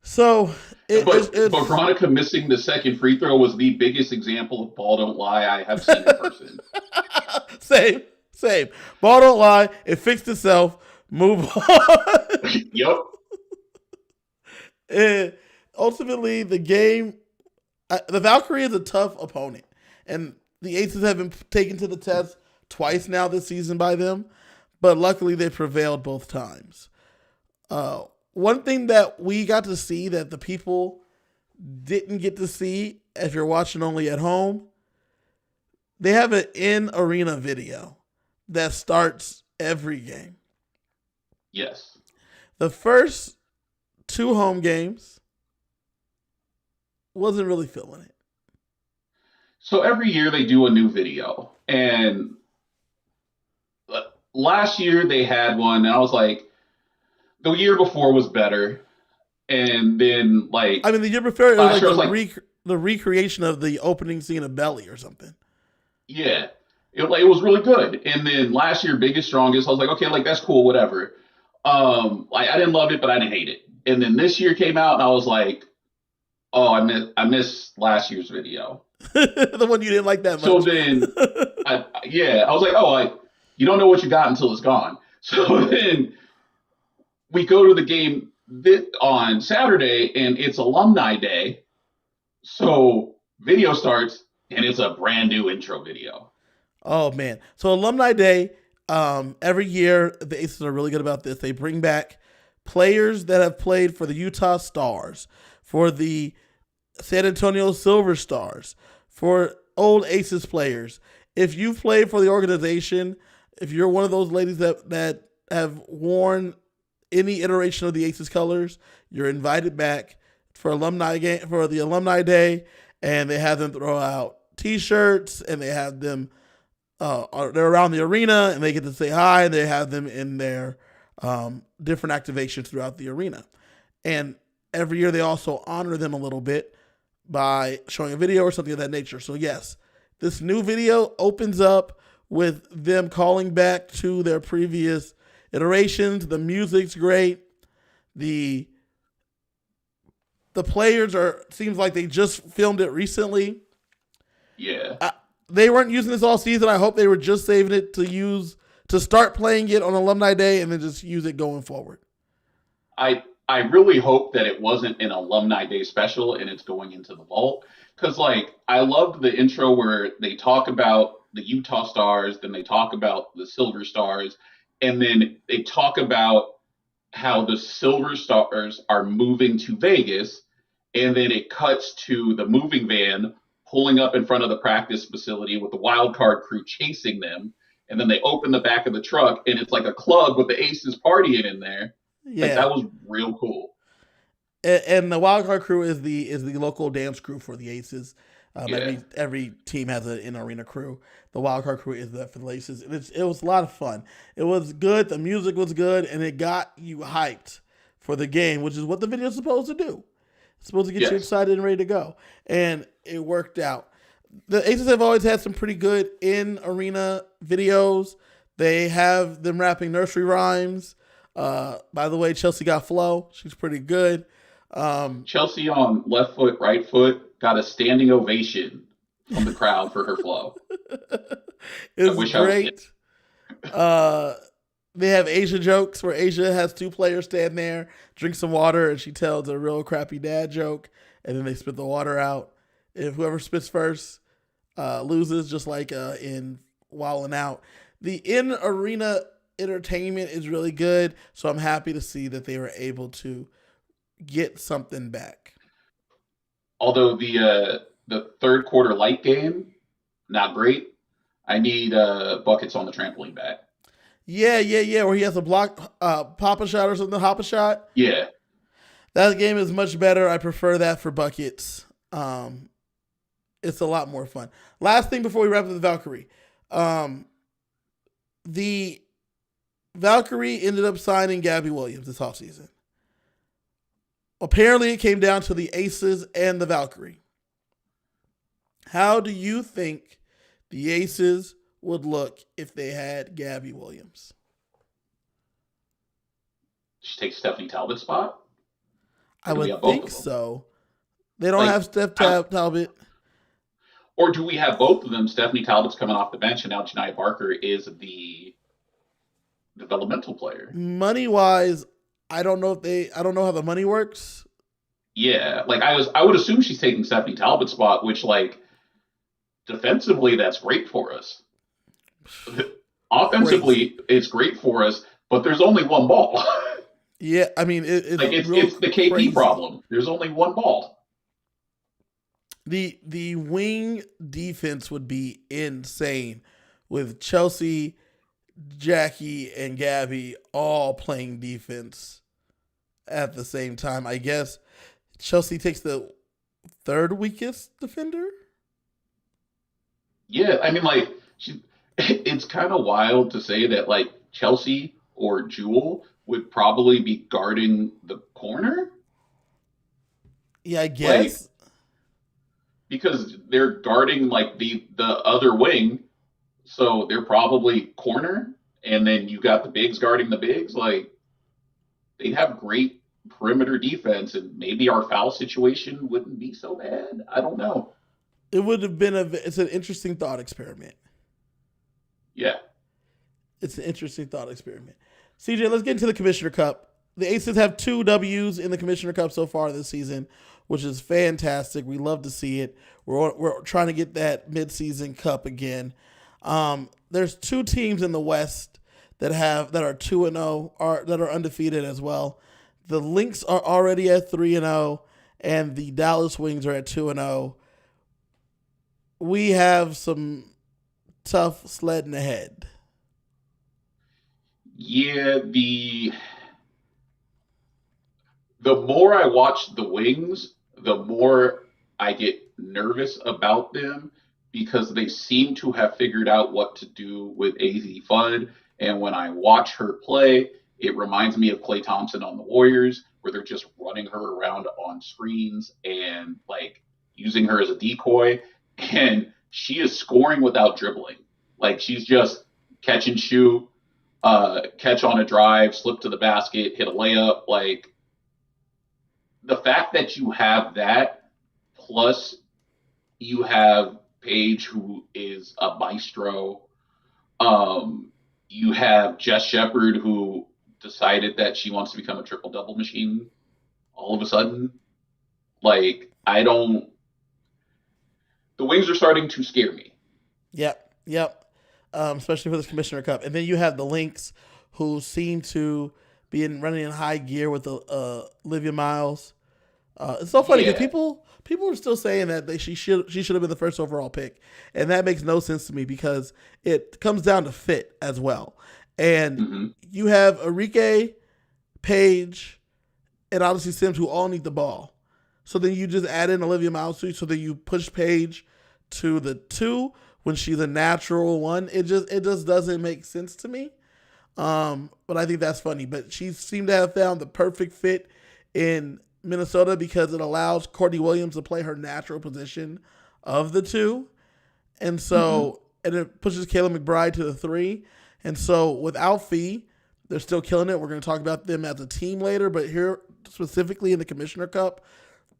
So, but Veronica missing the second free throw was the biggest example of ball don't lie I have seen in person. Same. Ball don't lie. It fixed itself. Move on. Yep. And ultimately, the game, the Valkyrie is a tough opponent. And the Aces have been taken to the test twice now this season by them. But luckily, they prevailed both times. One thing that we got to see that the people didn't get to see if you're watching only at home, they have an in-arena video that starts every game. Yes. The first 2 home games, wasn't really feeling it. So every year they do a new video. And last year they had one, and I was like, the year before was better. And then, like, I mean, the year before, it was like the recreation of the opening scene of Belly or something. Yeah. It was really good. And then last year, Biggest Strongest, I was like, okay, like, that's cool, whatever. Like, I didn't love it, but I didn't hate it. And then this year came out, and I was like, oh, I missed last year's video. The one you didn't like that much. So then, I was like, oh, you don't know what you got until it's gone. So then we go to the game on Saturday, and it's Alumni Day. So video starts, and it's a brand new intro video. Oh, man. So Alumni Day, every year, the Aces are really good about this. They bring back players that have played for the Utah Stars, for the San Antonio Silver Stars, for old Aces players. If you've played for the organization, if you're one of those ladies that have worn any iteration of the Aces colors, you're invited back for the Alumni Day, and they have them throw out T-shirts, and they have them they're around the arena, and they get to say hi, and they have them in their different activations throughout the arena. And every year they also honor them a little bit by showing a video or something of that nature. So yes, this new video opens up with them calling back to their previous iterations. The music's great. The players seems like they just filmed it recently. Yeah. They weren't using this all season. I hope they were just saving it to start playing it on Alumni Day and then just use it going forward. I really hope that it wasn't an Alumni Day special and it's going into the vault. Because, like, I loved the intro where they talk about the Utah Stars, then they talk about the Silver Stars, and then they talk about how the Silver Stars are moving to Vegas, and then it cuts to the moving van pulling up in front of the practice facility with the wild card crew chasing them, and then they open the back of the truck, and it's like a club with the Aces partying in there. Yeah, like, that was real cool. And the wild card crew is the local dance crew for the Aces. Yeah. Every team has an in-arena crew. The wild card crew is that for the Aces. And it was a lot of fun. It was good. The music was good, and it got you hyped for the game, which is what the video is supposed to do. It's supposed to get you excited and ready to go. And it worked out. The Aces have always had some pretty good in-arena videos. They have them rapping nursery rhymes. By the way, Chelsea got flow. She's pretty good. Chelsea on left foot, right foot got a standing ovation from the crowd for her flow. It's great. They have Asia jokes where Asia has two players stand there, drink some water, and she tells a real crappy dad joke, and then they spit the water out. If whoever spits first loses, just like in Wildin' Out. The in-arena entertainment is really good, so I'm happy to see that they were able to get something back. Although the third quarter light game, not great. I need buckets on the trampoline back. Yeah. Where he has a block pop-a shot or something, hop a shot. Yeah. That game is much better. I prefer that for buckets. It's a lot more fun. Last thing before we wrap up the Valkyrie. The Valkyrie ended up signing Gabby Williams this offseason. Apparently, it came down to the Aces and the Valkyrie. How do you think the Aces would look if they had Gabby Williams? She takes Stephanie Talbot's spot? I would think so. They don't have Steph Talbot. Or do we have both of them? Stephanie Talbot's coming off the bench, and now Janiah Barker is the developmental player. Money-wise, I don't know how the money works. Yeah, like I would assume she's taking Stephanie Talbot's spot, which, like, defensively that's great for us. Offensively, it's great for us, but there's only one ball. Yeah, I mean it's the KP problem. There's only one ball. The wing defense would be insane with Chelsea, Jackie, and Gabby all playing defense at the same time. I guess Chelsea takes the third weakest defender. Yeah, I mean, like, it's kind of wild to say that, like, Chelsea or Jewell would probably be guarding the corner. Yeah, I guess. Like, because they're guarding, like, the other wing, so they're probably corner, and then you got the bigs guarding the bigs. Like, they'd have great perimeter defense, and maybe our foul situation wouldn't be so bad. I don't know. It would have been it's an interesting thought experiment. Yeah. It's an interesting thought experiment. CJ, let's get into the Commissioner Cup. The Aces have 2 W's in the Commissioner Cup so far this season, which is fantastic. We love to see it. We're trying to get that midseason cup again. There's 2 teams in the West that are 2-0, that are undefeated as well. The Lynx are already at 3-0, and the Dallas Wings are at 2-0. We have some tough sledding ahead. Yeah, the more I watch the Wings, the more I get nervous about them because they seem to have figured out what to do with AZ Fudd. And when I watch her play, it reminds me of Klay Thompson on the Warriors, where they're just running her around on screens and, like, using her as a decoy. And she is scoring without dribbling. Like, she's just catch and shoot, catch on a drive, slip to the basket, hit a layup. Like, the fact that you have that, plus you have Paige, who is a maestro. You have Jess Shepard, who decided that she wants to become a triple-double machine all of a sudden. Like, the Wings are starting to scare me. Yep. Especially for this Commissioner Cup. And then you have the Lynx, who seem to be running in high gear with Olivia Miles. It's so funny because people are still saying that she should have been the first overall pick, and that makes no sense to me because it comes down to fit as well. And you have Enrique, Paige, and obviously Sims, who all need the ball. So then you just add in Olivia Miles, so then you push Paige to the 2 when she's a natural 1. It just doesn't make sense to me. But I think that's funny. But she seemed to have found the perfect fit in Minnesota because it allows Courtney Williams to play her natural position of the 2. And so, and it pushes Kayla McBride to the 3. And so without Fee, they're still killing it. We're going to talk about them as a team later, but here specifically in the Commissioner Cup,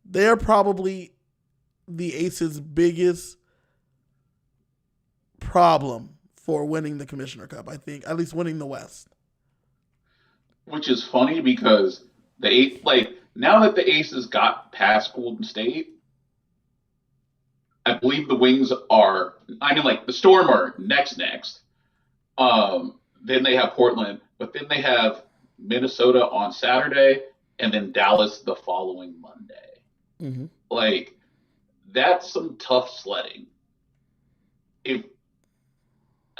they're probably the Aces' biggest problem for winning the Commissioner Cup, I think, at least winning the West. Which is funny because now that the Aces got past Golden State, I believe the Wings are, the Storm are next. Then they have Portland, but then they have Minnesota on Saturday, and then Dallas the following Monday. Like, that's some tough sledding.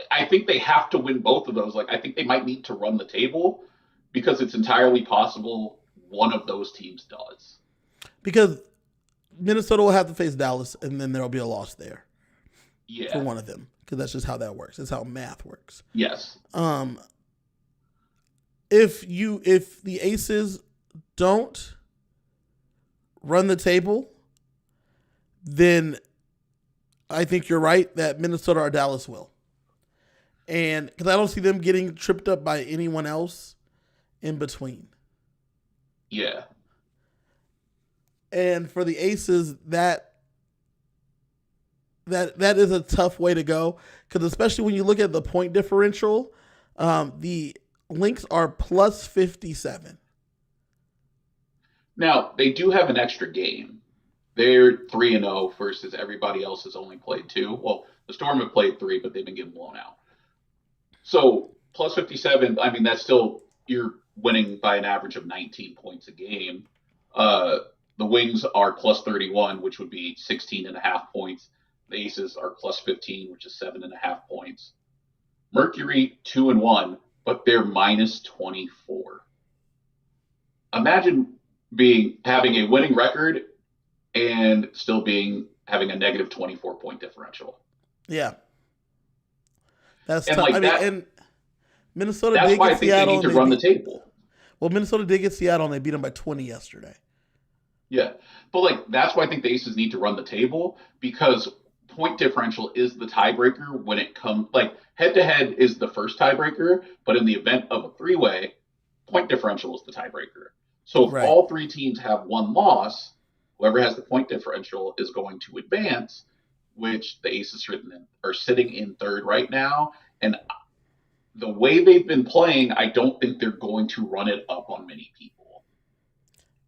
I think they have to win both of those. Like, I think they might need to run the table because it's entirely possible one of those teams does. Because Minnesota will have to face Dallas, and then there'll be a loss there. Yeah. For one of them. Because that's just how that works. That's how math works. Yes. If the Aces don't run the table, then I think you're right that Minnesota or Dallas will. And because I don't see them getting tripped up by anyone else in between. Yeah. And for the Aces, that is a tough way to go. Because especially when you look at the point differential, the Lynx are plus 57. Now, they do have an extra game. They're 3-0 versus everybody else has only played 2. Well, the Storm have played 3, but they've been getting blown out. So, plus 57, that's still, you're winning by an average of 19 points a game. The Wings are plus 31, which would be 16.5 points. The Aces are plus 15, which is 7.5 points. Mercury, 2-1, but they're minus 24. Imagine having a winning record and still having a negative 24-point differential. Yeah. That's and tough. And Minnesota did get Seattle. That's why I think they need to run the table. Well, Minnesota did get Seattle, and they beat them by 20 yesterday. Yeah. But, that's why I think the Aces need to run the table, because point differential is the tiebreaker when it comes, head-to-head is the first tiebreaker, but in the event of a three-way, point differential is the tiebreaker. So if all 3 teams have 1 loss, whoever has the point differential is going to advance, which the Aces are sitting in 3rd right now. And the way they've been playing, I don't think they're going to run it up on many people.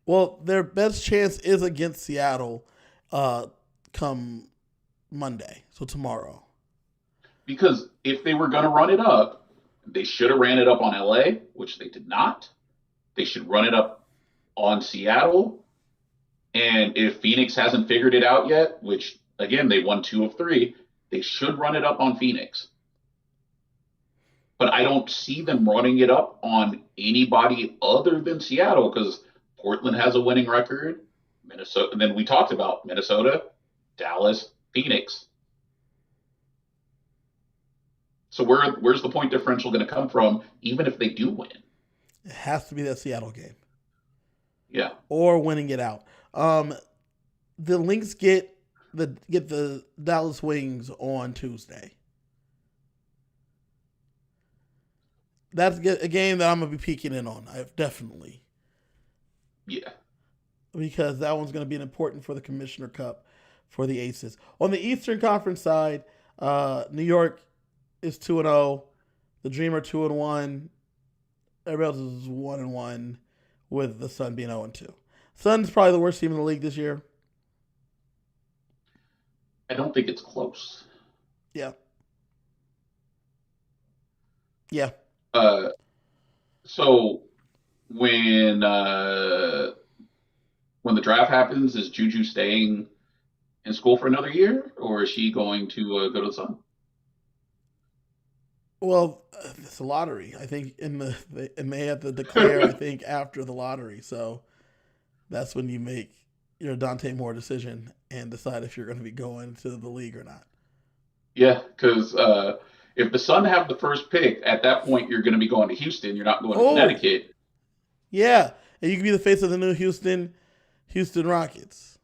Well, their best chance is against Seattle come Monday, so tomorrow. Because if they were going to run it up, they should have ran it up on LA, which they did not. They should run it up on Seattle. And if Phoenix hasn't figured it out yet, which, again, they won 2 of 3, they should run it up on Phoenix. But I don't see them running it up on anybody other than Seattle, because Portland has a winning record. Minnesota, and then we talked about Minnesota, Dallas, Phoenix. So where's the point differential going to come from, even if they do win? It has to be that Seattle game. Yeah. Or winning it out. The Lynx get the Dallas Wings on Tuesday. That's a game that I'm gonna be peeking in on. I've definitely. Yeah. because that one's going to be important for the Commissioner Cup for the Aces. On the Eastern Conference side, New York is 2-0. The Dream are 2-1. Everybody else is 1-1, with the Sun being 0-2. Sun's probably the worst team in the league this year. I don't think it's close. Yeah. Yeah. So when the draft happens, is Juju staying in school for another year, or is she going to go to the Sun? Well, it's a lottery. I think it may have to declare, I think, after the lottery. So that's when you make your Dante Moore decision and decide if you're going to be going to the league or not. Yeah, because if the Sun have the first pick, at that point you're going to be going to Houston. You're not going to Connecticut. Yeah, and you can be the face of the new Houston Rockets.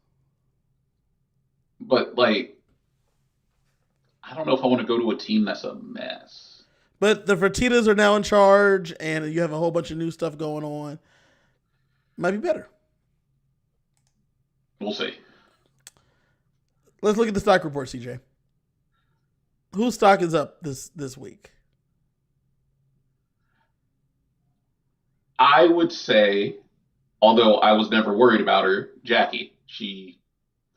But like, I don't know if I want to go to a team that's a mess. But the Fertittas are now in charge, and you have a whole bunch of new stuff going on. Might be better. We'll see. Let's look at the stock report, CJ. Whose stock is up this week? I would say, although I was never worried about her, Jackie. She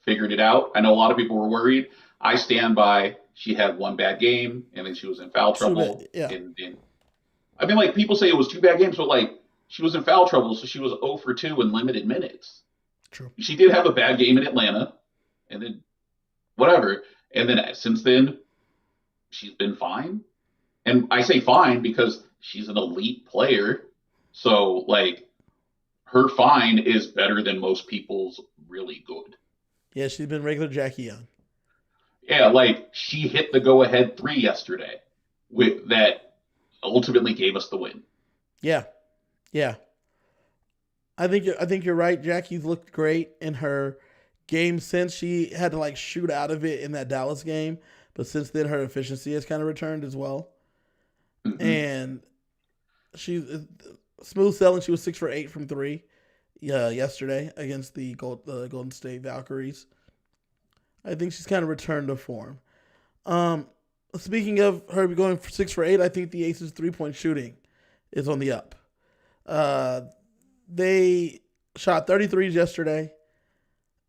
figured it out. I know a lot of people were worried. I stand by. She had one bad game, and then she was in foul trouble. Yeah. And I mean, like, people say it was two bad games, but like, she was in foul trouble, so she was 0 for 2 in limited minutes. True. She did have a bad game in Atlanta, and then whatever. And then since then, she's been fine. And I say fine because she's an elite player. So, like, her fine is better than most people's really good. Yeah, she's been regular Jackie Young. Yeah, like, she hit the go-ahead 3 yesterday that ultimately gave us the win. Yeah. Yeah. I think you're right. Jackie's looked great in her game since. She had to like shoot out of it in that Dallas game, but since then her efficiency has kind of returned as well. Mm-hmm. And she's smooth sailing. She was 6 for 8 from 3 yesterday against the Golden State Valkyries. I think she's kind of returned to form. Speaking of her going for 6 for 8, I think the Aces 3-point shooting is on the up. They shot 33s yesterday.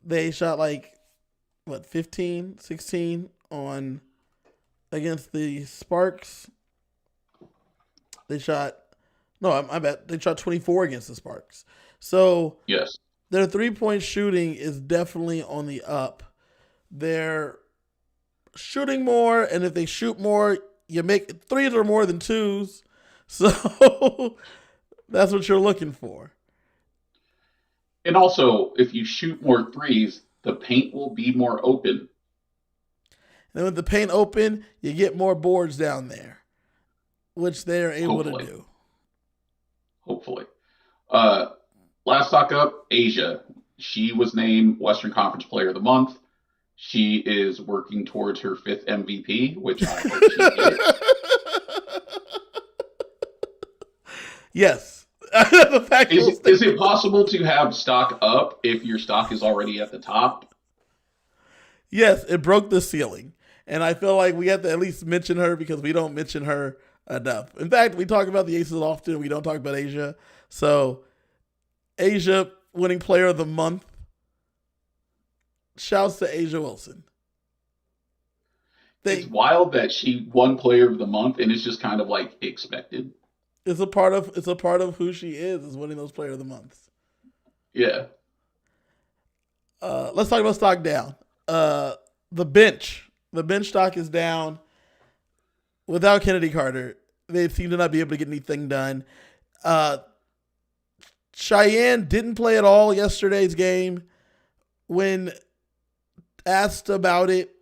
They shot 15, 16 against the Sparks. They shot 24 against the Sparks. So yes, their 3-point shooting is definitely on the up. They're shooting more, and if they shoot more, you make threes or more than twos. So that's what you're looking for. And also, if you shoot more threes, the paint will be more open. And with the paint open, you get more boards down there, which they're able to do. Hopefully. Last stock up, Asia. She was named Western Conference Player of the Month. She is working towards her 5th MVP, which I hope she gets. Yes. Is it possible to have stock up if your stock is already at the top? Yes, it broke the ceiling. And I feel like we have to at least mention her because we don't mention her enough. In fact, we talk about the Aces often. We don't talk about Asia. So, Asia winning Player of the Month. Shouts to Asia Wilson. It's wild that she won Player of the Month, and it's just kind of like expected. It's a part of who she is winning those Player of the Months. Yeah. Let's talk about stock down. The bench stock is down. Without Kennedy Carter, they seem to not be able to get anything done. Cheyenne didn't play at all yesterday's game. When asked about it,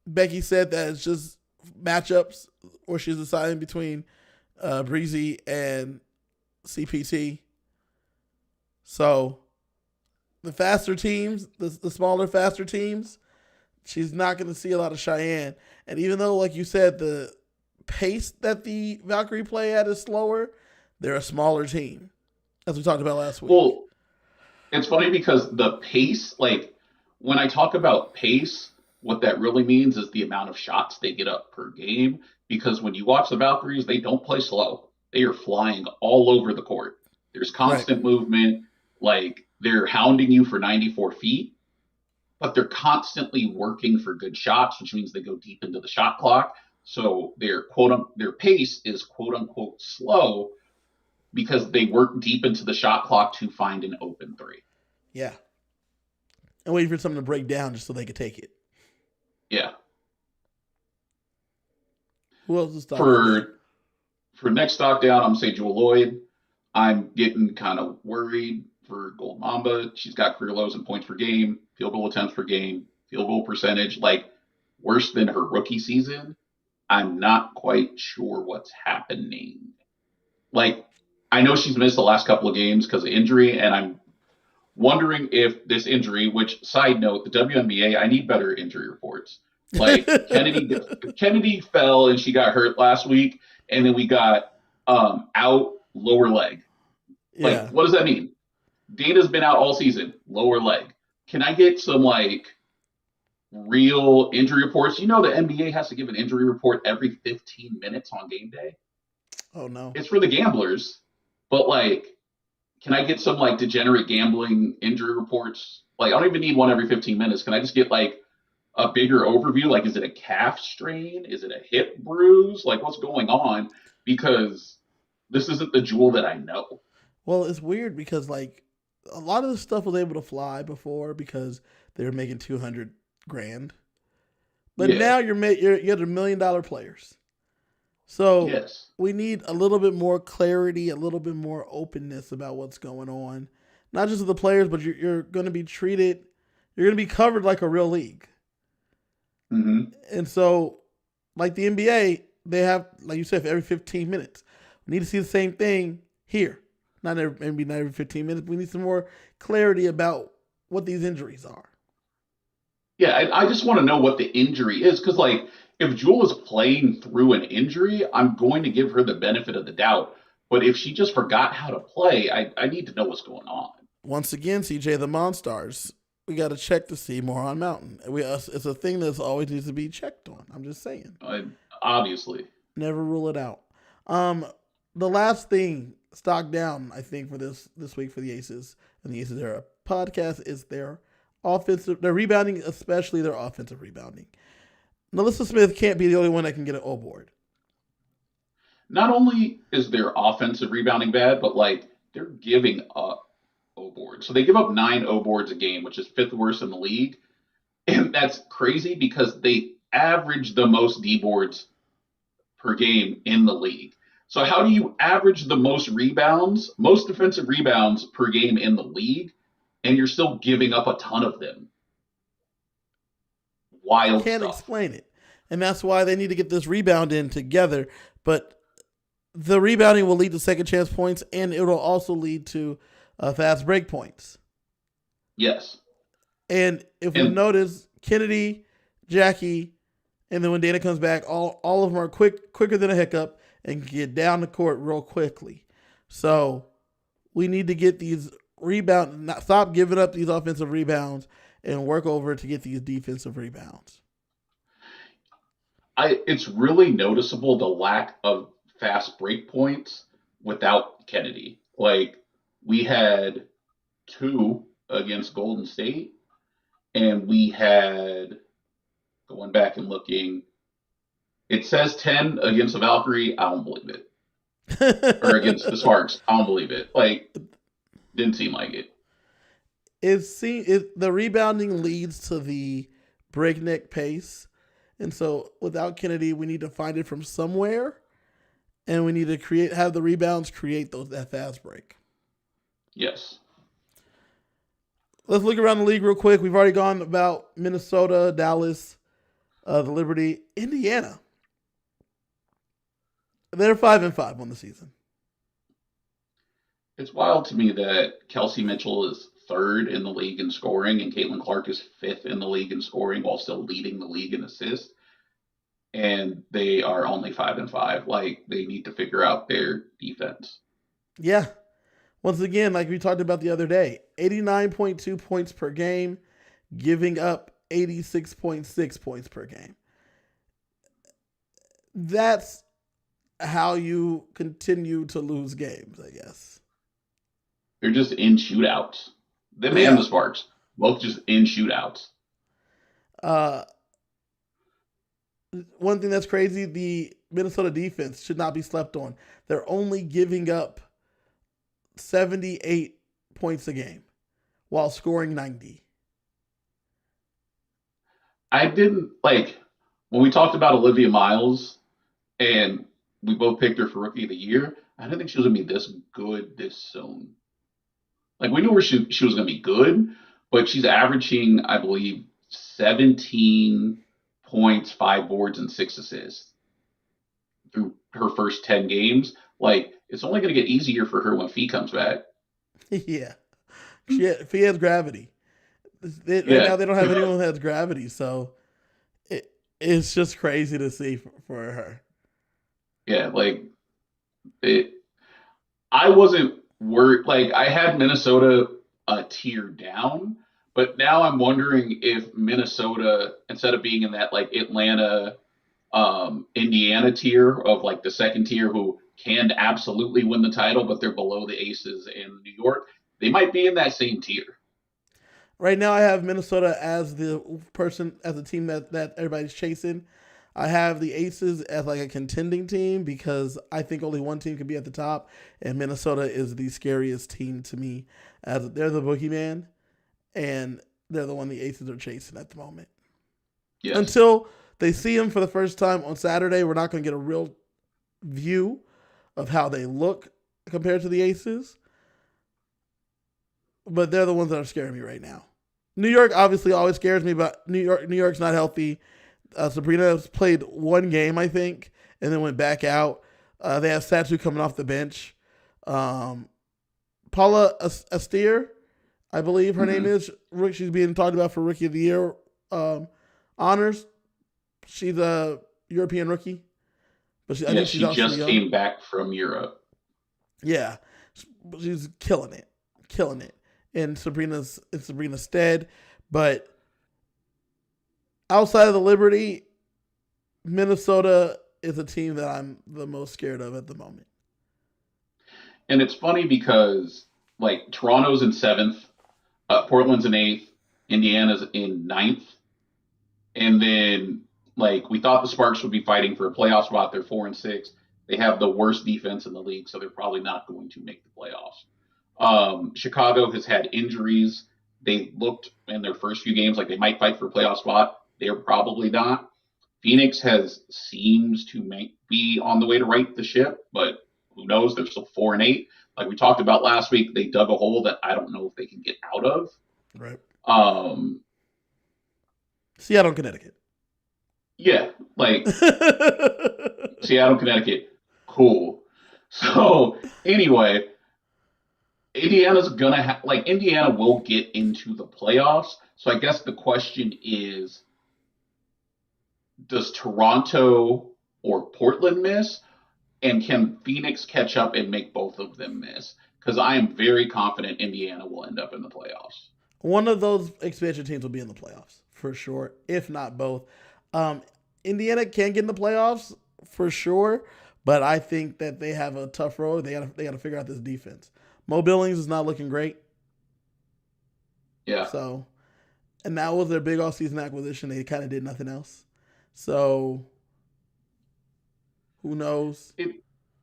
Becky said that it's just matchups where she's deciding between Breezy and CPT. So the faster teams, the smaller, faster teams, she's not going to see a lot of Cheyenne. And even though, like you said, the pace that the Valkyrie play at is slower, they're a smaller team, as we talked about last week. Well, It's funny because the pace, like when I talk about pace, what that really means is the amount of shots they get up per game. Because when you watch the Valkyries, they don't play slow. They are flying all over the court. There's Right. constant movement. Like they're hounding you for 94 feet, but they're constantly working for good shots, which means they go deep into the shot clock. So their pace is quote unquote slow because they work deep into the shot clock to find an open three. Yeah. And waiting for something to break down just so they could take it. Yeah. Who else is talking about? For next stock down, I'm gonna say Jewell Loyd. I'm getting kind of worried for Gold Mamba. She's got career lows in points per game, field goal attempts per game, field goal percentage, like worse than her rookie season. I'm not quite sure what's happening. Like, I know she's missed the last couple of games because of injury, and I'm wondering if this injury, which side note, the WNBA, I need better injury reports. Like Kennedy fell and she got hurt last week, and then we got out lower leg. Like, Yeah. what does that mean? Dana's been out all season, lower leg. Can I get some like real injury reports? You know the NBA has to give an injury report every 15 minutes on game day. Oh no. It's for the gamblers, but like, can I get some like degenerate gambling injury reports? Like, I don't even need one every 15 minutes. Can I just get like a bigger overview? Like, is it a calf strain? Is it a hip bruise? Like, what's going on? Because this isn't the Jewell that I know. Well, it's weird because like a lot of the stuff was able to fly before because they were making 200 grand. But Yeah. now you're $1 million players. So Yes. we need a little bit more clarity, a little bit more openness about what's going on. Not just with the players, but you're going to be treated, you're going to be covered like a real league. Mm-hmm. And so, like the NBA, they have, like you said, for every 15 minutes. We need to see the same thing here. Maybe not every 15 minutes. We need some more clarity about what these injuries are. Yeah, I just want to know what the injury is because, like, if Jewell is playing through an injury, I'm going to give her the benefit of the doubt. But if she just forgot how to play, I need to know what's going on. Once again, CJ, the Monstars, we got to check to see more on Mountain. It's a thing that's always needs to be checked on. I'm just saying. Obviously. Never rule it out. The last thing, stock down, I think, for this week for the Aces and the Aces Era podcast is their rebounding, especially their offensive rebounding. NaLyssa Smith can't be the only one that can get an O board. Not only is their offensive rebounding bad, but like they're giving up O boards. So they give up 9 O boards a game, which is 5th worst in the league. And that's crazy because they average the most D boards per game in the league. So how do you average the most defensive rebounds per game in the league, and you're still giving up a ton of them? Wild Can't stuff. explain it. And that's why they need to get this rebound in together. But the rebounding will lead to second chance points, and it will also lead to fast break points. Yes. And if we notice, Kennedy, Jackie, and then when Dana comes back, all of them are quicker than a hiccup and can get down the court real quickly. So we need to get these stop giving up these offensive rebounds and work over to get these defensive rebounds. It's really noticeable the lack of fast break points without Kennedy. Like, we had 2 against Golden State, and we had, going back and looking, it says 10 against the Valkyrie. I don't believe it. Or against the Sparks. I don't believe it. Like, didn't seem like it. The rebounding leads to the breakneck pace. And so without Kennedy, we need to find it from somewhere. And we need to have the rebounds create that fast break. Yes. Let's look around the league real quick. We've already gone about Minnesota, Dallas, the Liberty, Indiana. They're 5-5 on the season. It's wild to me that Kelsey Mitchell is 3rd in the league in scoring and Caitlin Clark is 5th in the league in scoring while still leading the league in assists. And they are only 5-5. Like, they need to figure out their defense. Yeah. Once again, like we talked about the other day, 89.2 points per game, giving up 86.6 points per game. That's how you continue to lose games, I guess. They're just in shootouts. Them and the Sparks, both just in shootouts. One thing that's crazy, the Minnesota defense should not be slept on. They're only giving up 78 points a game while scoring 90. I didn't like when we talked about Olivia Miles and we both picked her for Rookie of the Year. I didn't think she was gonna be this good this soon. Like we knew she was gonna be good, but she's averaging, I believe, 17 points, 5 boards, and 6 assists through her first 10 games. Like it's only gonna get easier for her when Fee comes back. Yeah, Fee has gravity. Right now they don't have anyone who has gravity, so it's just crazy to see for her. Yeah, like I wasn't worried. Like I had Minnesota a tier down, but now I'm wondering if Minnesota, instead of being in that like Atlanta, Indiana tier of like the second tier who can absolutely win the title, but they're below the Aces in New York, they might be in that same tier. Right now, I have Minnesota as the team that everybody's chasing. I have the Aces as like a contending team because I think only one team can be at the top, and Minnesota is the scariest team to me, as they're the boogeyman, and they're the one the Aces are chasing at the moment. Yes. Until they see them for the first time on Saturday, we're not going to get a real view of how they look compared to the Aces. But they're the ones that are scaring me right now. New York obviously always scares me, but New York's not healthy. Sabrina's played one game, I think, and then went back out. They have Satu coming off the bench. Paula Astir, I believe her name is. She's being talked about for Rookie of the Year honors. She's a European rookie. But she just came back from Europe. Yeah. She's killing it. In Sabrina's stead. But outside of the Liberty, Minnesota is a team that I'm the most scared of at the moment. And it's funny because like Toronto's in 7th, Portland's in 8th, Indiana's in 9th. And then like we thought the Sparks would be fighting for a playoff spot. They're 4 and 6. They have the worst defense in the league, so they're probably not going to make the playoffs. Chicago has had injuries. They looked in their first few games like they might fight for a playoff spot. They're probably not. Phoenix seems to be on the way to right the ship, but who knows? They're still 4 and 8. Like we talked about last week, they dug a hole that I don't know if they can get out of. Right. Seattle, Connecticut. Yeah, like Seattle, Connecticut. Cool. So anyway, Indiana will get into the playoffs. So I guess the question is, does Toronto or Portland miss? And can Phoenix catch up and make both of them miss? Because I am very confident Indiana will end up in the playoffs. One of those expansion teams will be in the playoffs for sure, if not both. Indiana can get in the playoffs for sure, but I think that they have a tough road. They got to figure out this defense. Mo Billings is not looking great. Yeah. So, and that was their big off-season acquisition. They kind of did nothing else. So, who knows?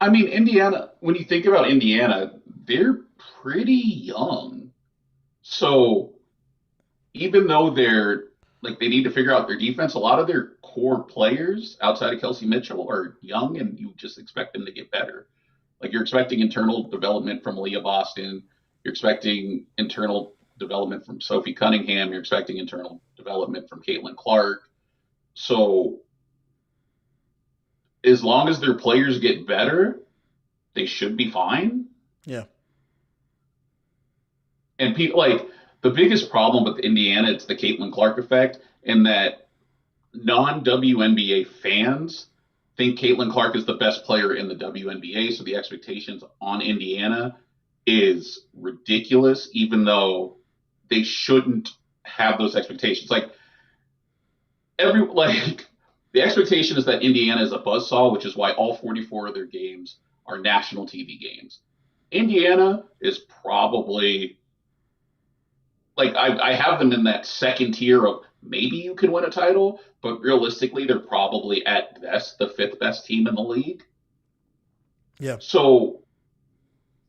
Indiana, when you think about Indiana, they're pretty young. So, even though they need to figure out their defense, a lot of their core players outside of Kelsey Mitchell are young, and you just expect them to get better. Like you're expecting internal development from Leah Boston. You're expecting internal development from Sophie Cunningham. You're expecting internal development from Caitlin Clark. So as long as their players get better, they should be fine. Yeah. And people the biggest problem with Indiana, it's the Caitlin Clark effect, in that non-WNBA fans think Caitlin Clark is the best player in the WNBA, so the expectations on Indiana is ridiculous, even though they shouldn't have those expectations. Like the expectation is that Indiana is a buzzsaw, which is why all 44 of their games are national TV games. Indiana is probably I have them in that second tier of maybe you can win a title, but realistically, they're probably at best the 5th best team in the league. Yeah. So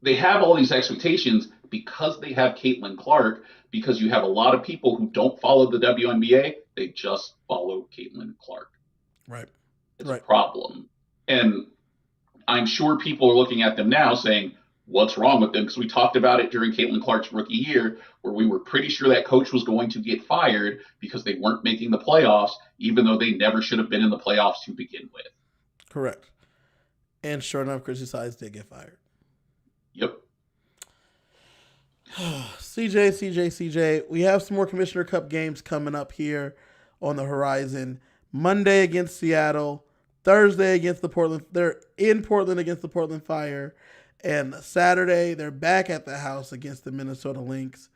they have all these expectations because they have Caitlin Clark, because you have a lot of people who don't follow the WNBA. They just follow Caitlin Clark. Right. It's a problem. And I'm sure people are looking at them now saying, what's wrong with them? Because we talked about it during Caitlin Clark's rookie year, where we were pretty sure that coach was going to get fired because they weren't making the playoffs, even though they never should have been in the playoffs to begin with. Correct. And sure enough, Chrissy Sides did get fired. Yep. CJ. We have some more Commissioner Cup games coming up here on the horizon. Monday against Seattle. Thursday against the Portland. They're in Portland against the Portland Fire. And Saturday, they're back at the house against the Minnesota Lynx.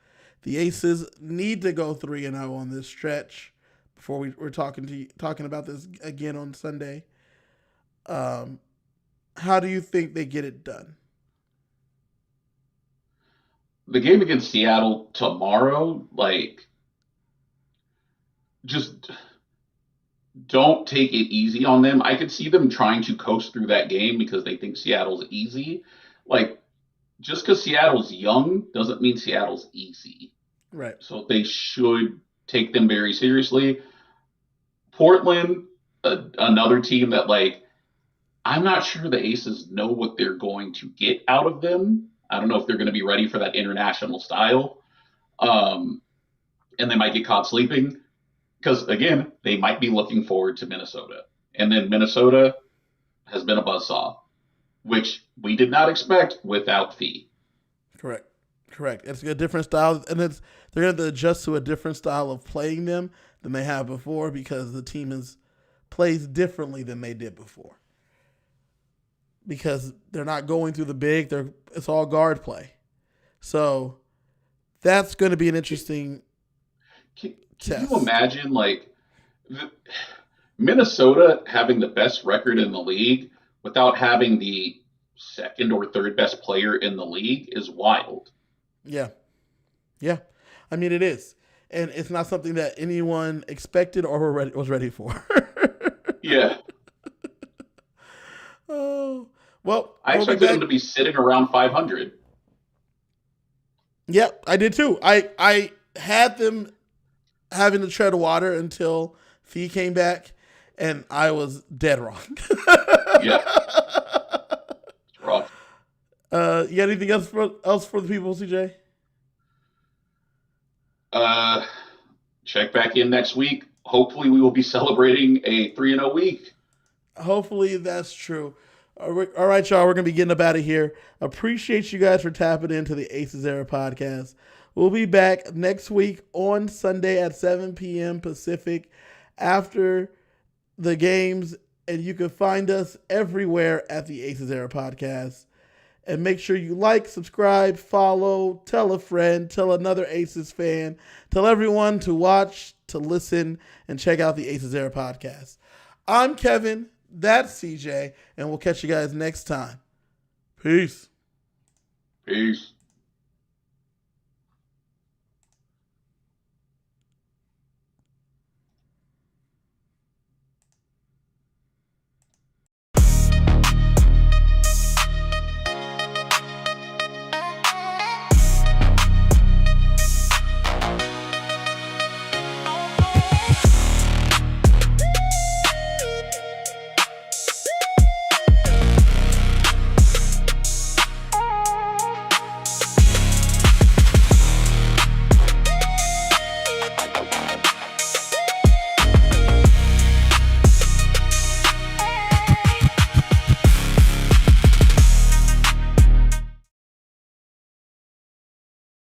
The Aces need to go 3-0 on this stretch before we're talking about this again on Sunday. How do you think they get it done? The game against Seattle tomorrow, just don't take it easy on them. I could see them trying to coast through that game because they think Seattle's easy. Just because Seattle's young doesn't mean Seattle's easy. Right. So they should take them very seriously. Portland, another team that, I'm not sure the Aces know what they're going to get out of them. I don't know if they're going to be ready for that international style. And they might get caught sleeping because, again, they might be looking forward to Minnesota. And then Minnesota has been a buzzsaw, which we did not expect without Fee. Correct. It's a different style, and they're going to adjust to a different style of playing them than they have before because the team plays differently than they did before. Because they're not going through the big, it's all guard play. So that's going to be an interesting Can test. you imagine, Minnesota having the best record in the league without having the second or third best player in the league is wild. Yeah. I mean, it is. And it's not something that anyone expected or was ready for. Yeah. Oh, well. I expected them to be sitting around 500. Yeah, I did too. I had them having to tread water until Fee came back, and I was dead wrong. Yeah. It's rough. You got anything else for the people, CJ? Check back in next week. Hopefully we will be celebrating a 3-0 week. Hopefully that's true. All right, y'all. We're going to be getting up out of here. Appreciate you guys for tapping into the Aces Era podcast. We'll be back next week on Sunday at 7 p.m. Pacific after the games. And you can find us everywhere at the Aces Era podcast. And make sure you like, subscribe, follow, tell a friend, tell another Aces fan, tell everyone to watch, to listen, and check out the Aces Era podcast. I'm Kevin. That's CJ. And we'll catch you guys next time. Peace. Peace.